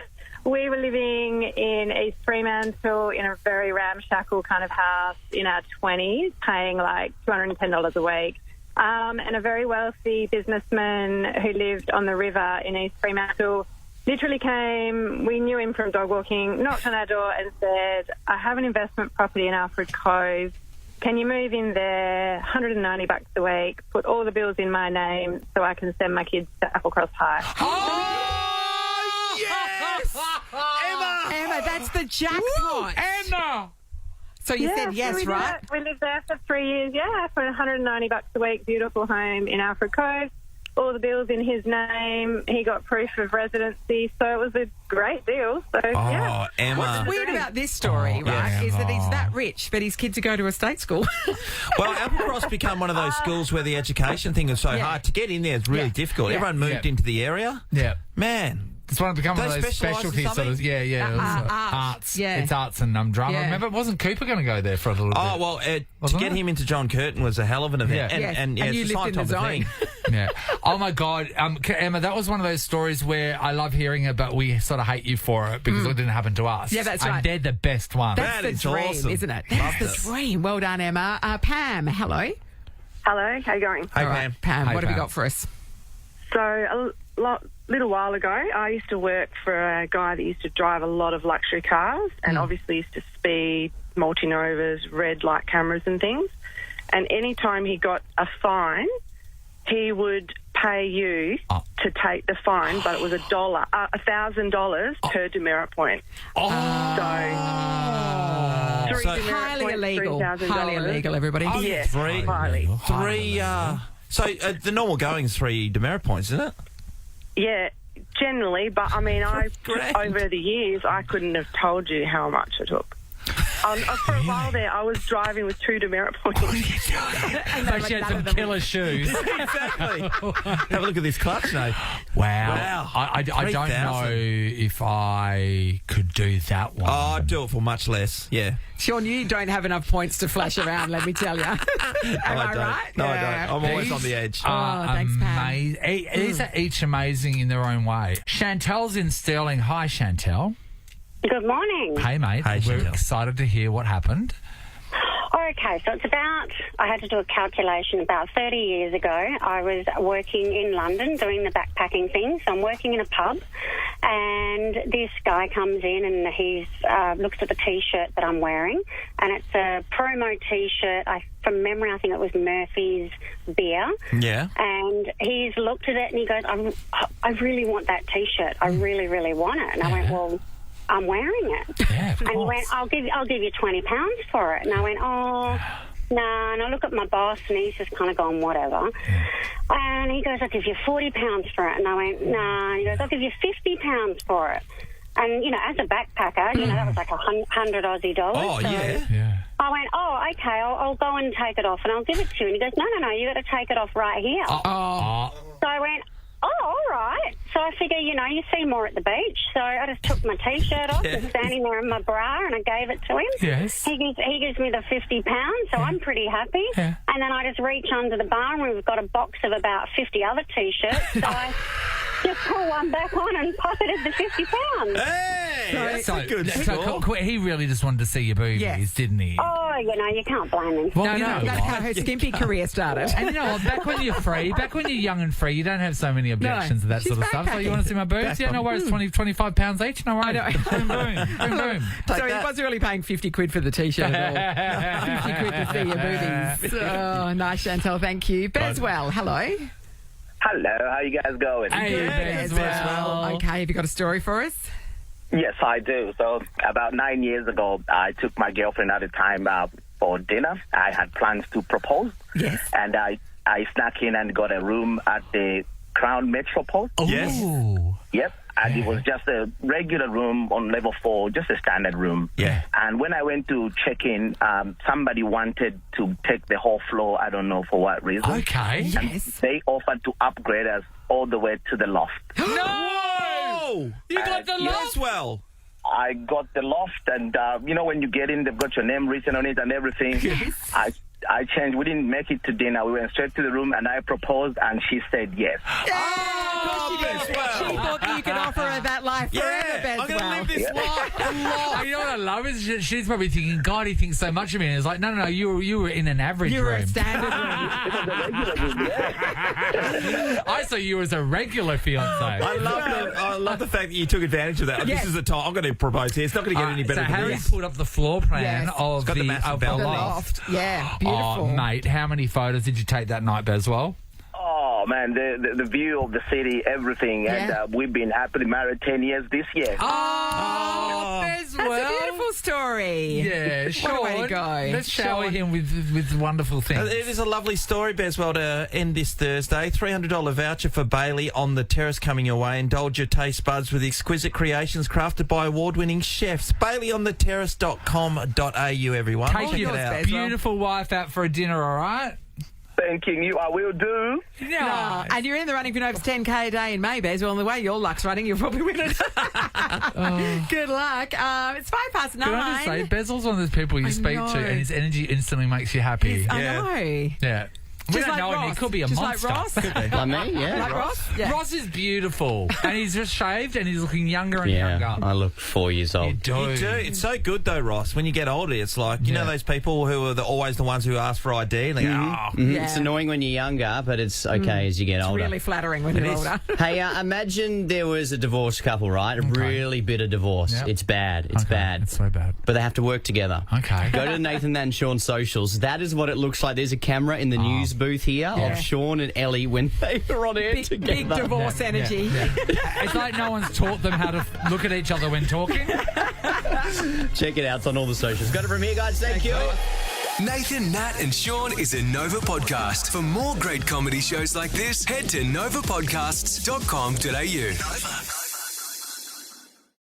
[SPEAKER 14] in East Fremantle in a very ramshackle kind of house in our 20s, paying like $210 a week. And a very wealthy businessman who lived on the river in East Fremantle literally came, we knew him from dog walking, knocked on our door and said, I have an investment property in Alfred Cove. Can you move in there, $190 a week, put all the bills in my name so I can send my kids to Applecross High?
[SPEAKER 3] Oh, yes!
[SPEAKER 2] Emma, that's the jackpot.
[SPEAKER 4] Emma!
[SPEAKER 2] So you said yes,
[SPEAKER 14] we
[SPEAKER 2] right?
[SPEAKER 14] We lived there for 3 years, for $190 a week, beautiful home in Alfred Cove. All the bills in his name. He got proof of residency, so it was a great deal. So, yeah.
[SPEAKER 3] Emma.
[SPEAKER 2] What's weird about this story, right, is that he's that rich, but his kids are going to a state school.
[SPEAKER 3] Well, Applecross become one of those schools where the education thing is so hard. To get in there is really difficult.
[SPEAKER 2] Yeah.
[SPEAKER 3] Everyone moved into the area.
[SPEAKER 4] Yeah.
[SPEAKER 3] Man.
[SPEAKER 4] It's one of become one of
[SPEAKER 3] They
[SPEAKER 4] those
[SPEAKER 3] specialise in
[SPEAKER 4] specialty sort of,
[SPEAKER 3] something?
[SPEAKER 4] arts.
[SPEAKER 2] Yeah.
[SPEAKER 4] It's arts and drama.
[SPEAKER 2] Yeah.
[SPEAKER 4] Remember, wasn't Cooper going to go there for a little bit?
[SPEAKER 3] Oh, well, to
[SPEAKER 4] Wasn't
[SPEAKER 3] get
[SPEAKER 4] it?
[SPEAKER 3] him into John Curtin was a hell of an event.
[SPEAKER 4] Yeah.
[SPEAKER 3] And
[SPEAKER 2] you
[SPEAKER 3] it's a
[SPEAKER 2] lived in
[SPEAKER 3] type
[SPEAKER 2] the
[SPEAKER 3] of thing.
[SPEAKER 4] Yeah. Oh my God, Emma, that was one of those stories where I love hearing it, but we sort of hate you for it because it didn't happen to us.
[SPEAKER 2] Yeah, that's
[SPEAKER 4] and
[SPEAKER 2] right.
[SPEAKER 4] they're the best ones.
[SPEAKER 2] That's
[SPEAKER 3] That
[SPEAKER 2] the
[SPEAKER 3] is
[SPEAKER 2] dream,
[SPEAKER 3] awesome.
[SPEAKER 2] isn't it? That's the dream. Well done, Emma. Pam, hello.
[SPEAKER 14] Hello, how you going?
[SPEAKER 3] Hey,
[SPEAKER 2] All right,
[SPEAKER 3] Pam.
[SPEAKER 2] Pam,
[SPEAKER 4] Hey,
[SPEAKER 2] what have you
[SPEAKER 4] Pam.
[SPEAKER 2] got for us?
[SPEAKER 14] So a little while ago, I used to work for a guy that used to drive a lot of luxury cars and obviously used to speed, multi-novas, red light cameras and things. And any time he got a fine, he would pay you to take the fine, but it was $1,000 per demerit point. So, three demerit
[SPEAKER 2] Highly
[SPEAKER 14] points,
[SPEAKER 2] illegal.
[SPEAKER 14] $3,000.
[SPEAKER 2] Highly illegal, everybody.
[SPEAKER 14] Yes, highly.
[SPEAKER 3] So the normal going is 3 demerit points, isn't it?
[SPEAKER 14] Yeah, generally, but I mean,
[SPEAKER 3] Great.
[SPEAKER 14] over the years, I couldn't have told you how much I took. For a while there, I was driving with 2 demerit points.
[SPEAKER 4] So she had some killer shoes.
[SPEAKER 3] Exactly. Have a look at this clutch now.
[SPEAKER 4] Wow. I don't
[SPEAKER 3] 3,000.
[SPEAKER 4] know if I could do that one.
[SPEAKER 3] Oh, I'd do it for much less. Yeah.
[SPEAKER 2] Sean, you don't have enough points to flash around, let me tell you. Am I
[SPEAKER 3] don't.
[SPEAKER 2] right?
[SPEAKER 3] No,
[SPEAKER 2] Yeah.
[SPEAKER 3] I don't. I'm always on the edge.
[SPEAKER 2] thanks, Pam.
[SPEAKER 4] These are each amazing in their own way. Chantel's in Stirling. Hi, Chantel.
[SPEAKER 15] Good morning.
[SPEAKER 4] Hey, mate.
[SPEAKER 3] Hey,
[SPEAKER 4] We're
[SPEAKER 3] Chantel.
[SPEAKER 4] excited to hear what happened.
[SPEAKER 15] Okay, so it's about, I had to do a calculation about 30 years ago. I was working in London doing the backpacking thing. So I'm working in a pub and this guy comes in and he looks at the T-shirt that I'm wearing, and it's a promo T-shirt. From memory, I think it was Murphy's beer.
[SPEAKER 3] Yeah.
[SPEAKER 15] And he's looked at it and he goes, I really want that T-shirt. I really, really want it. And I went, well, I'm wearing it.
[SPEAKER 4] Yeah,
[SPEAKER 15] and he went, I'll give you £20 for it. And I went, oh, no. And I look at my boss and he's just kind of gone, whatever. And he goes, I'll give you £40 for it. And I went, no. And he goes, I'll give you £50 for it. And, as a backpacker, that was like $100 Aussie dollars.
[SPEAKER 3] Oh,
[SPEAKER 15] so
[SPEAKER 3] yeah.
[SPEAKER 15] I went, oh, okay, I'll go and take it off and I'll give it to you. And he goes, no, you got to take it off right here. So I went, oh, all right. So I figure, you see more at the beach. So I just took my T-shirt off and standing there in my bra and I gave it to him.
[SPEAKER 4] Yes.
[SPEAKER 15] He gives me the £50, so I'm pretty happy.
[SPEAKER 4] Yeah.
[SPEAKER 15] And then I just reach under the bar and we've got a box of about 50 other T-shirts. So I just pull one back on and pocketed the £50.
[SPEAKER 3] Hey, that's a good score.
[SPEAKER 4] He really just wanted to see your boobies, didn't he?
[SPEAKER 15] Oh, you can't blame him.
[SPEAKER 4] Well,
[SPEAKER 2] No, that's how her skimpy career started.
[SPEAKER 4] And back when you're free, back when you're young and free, you don't have so many objections to that sort of stuff. So you want to see my boobs? Yeah, no worries. £25 each. No worries. Boom, boom, boom.
[SPEAKER 2] So he wasn't really paying 50 quid for the T-shirt at all. 50 quid to see your boobies. Oh, nice, Chantal. Thank you. Beswell, hello.
[SPEAKER 16] Hello, how you guys going?
[SPEAKER 4] Hey, Beswell.
[SPEAKER 2] Okay, have you got a story for us?
[SPEAKER 16] Yes, I do. So about 9 years ago, I took my girlfriend at the time for dinner. I had plans to propose.
[SPEAKER 2] Yes.
[SPEAKER 16] And I snuck in and got a room at the Crown Metropole.
[SPEAKER 4] Oh.
[SPEAKER 3] Yes.
[SPEAKER 16] Yep. And it was just a regular room on level 4, just a standard room.
[SPEAKER 3] Yeah.
[SPEAKER 16] And when I went to check in, somebody wanted to take the whole floor. I don't know for what reason.
[SPEAKER 4] Okay.
[SPEAKER 2] Yes.
[SPEAKER 16] They offered to upgrade us all the way to the loft.
[SPEAKER 3] No! You got the loft? Well.
[SPEAKER 16] I got the loft, and when you get in, they've got your name written on it and everything.
[SPEAKER 2] Yes.
[SPEAKER 16] I changed. We didn't make it to dinner. We went straight to the room, and I proposed, and she said yes.
[SPEAKER 2] She thought that you could offer her that life forever, Beswell.
[SPEAKER 3] I'm going to live this life.
[SPEAKER 4] You know what I love is she's probably thinking, God, he thinks so much of me. And it's like, no, you were in an average
[SPEAKER 2] You were
[SPEAKER 4] room.
[SPEAKER 2] a standard room.
[SPEAKER 4] I saw you as a regular fiance.
[SPEAKER 3] I love the fact that you took advantage of that.
[SPEAKER 2] Yes.
[SPEAKER 3] This is the time I'm going to propose here. It's not going to get any better
[SPEAKER 4] So
[SPEAKER 3] than
[SPEAKER 4] Harry
[SPEAKER 3] this.
[SPEAKER 4] put up the floor plan
[SPEAKER 2] Yes.
[SPEAKER 4] of
[SPEAKER 3] It's got the massive
[SPEAKER 2] The
[SPEAKER 3] balcony.
[SPEAKER 2] loft. Yeah, beautiful.
[SPEAKER 4] Oh, mate, how many photos did you take that night, Beswell?
[SPEAKER 16] Oh, man, the view of the city, everything.
[SPEAKER 2] Yeah.
[SPEAKER 16] And we've been happily married 10 years this year.
[SPEAKER 4] Oh,
[SPEAKER 2] That's a beautiful story.
[SPEAKER 4] Yeah, Sean,
[SPEAKER 2] What a way to go.
[SPEAKER 4] let's shower
[SPEAKER 2] Sean.
[SPEAKER 4] him with wonderful things.
[SPEAKER 3] It is a lovely story, Beswell, to end this Thursday. $300 voucher for Bailey on the terrace coming your way. Indulge your taste buds with exquisite creations crafted by award-winning chefs. BaileyOnTheTerrace.com.au, everyone.
[SPEAKER 4] Take
[SPEAKER 3] Check
[SPEAKER 4] your
[SPEAKER 3] it out.
[SPEAKER 4] beautiful wife out for a dinner, all right?
[SPEAKER 16] Thanking you. I will do.
[SPEAKER 2] No. And you're in the running for Nova's 10K a day in May, Bez. Well, the way your luck's running, you'll probably win it. Good luck. It's 9:05.
[SPEAKER 4] Can I just say, Bezel's one of those people you speak to and his energy instantly makes you happy.
[SPEAKER 2] I know.
[SPEAKER 4] Yeah. We
[SPEAKER 2] Just
[SPEAKER 4] don't
[SPEAKER 2] like
[SPEAKER 4] know him. He
[SPEAKER 2] Ross.
[SPEAKER 4] could be a
[SPEAKER 2] Just
[SPEAKER 4] monster.
[SPEAKER 2] like Ross.
[SPEAKER 4] Could be.
[SPEAKER 17] Like me, yeah.
[SPEAKER 2] Like Ross? Yeah.
[SPEAKER 4] Ross is beautiful. And he's just shaved and he's looking younger and
[SPEAKER 17] Yeah,
[SPEAKER 4] younger.
[SPEAKER 17] I look 4 years old.
[SPEAKER 3] You do. It's so good, though, Ross. When you get older, it's like, you know those people who are always the ones who ask for ID? And they go,
[SPEAKER 17] It's annoying when you're younger, but it's okay as you get older.
[SPEAKER 2] It's really flattering when you're older.
[SPEAKER 17] Hey, imagine there was a divorced couple, right? A really bitter divorce.
[SPEAKER 4] Yep.
[SPEAKER 17] It's bad. It's bad.
[SPEAKER 4] It's so bad.
[SPEAKER 17] But they have to work together.
[SPEAKER 4] Okay.
[SPEAKER 17] Go to Nathan and Sean's socials. That is what it looks like. There's a camera in the news booth here of Sean and Ellie when they were on air together.
[SPEAKER 2] Big divorce energy.
[SPEAKER 4] It's like no one's taught them how to look at each other when talking.
[SPEAKER 17] Check it out. It's on all the socials. Got it from here, guys. Thank you.
[SPEAKER 1] Nathan, Nat and Sean is a Nova podcast. For more great comedy shows like this, head to novapodcasts.com.au. Nova.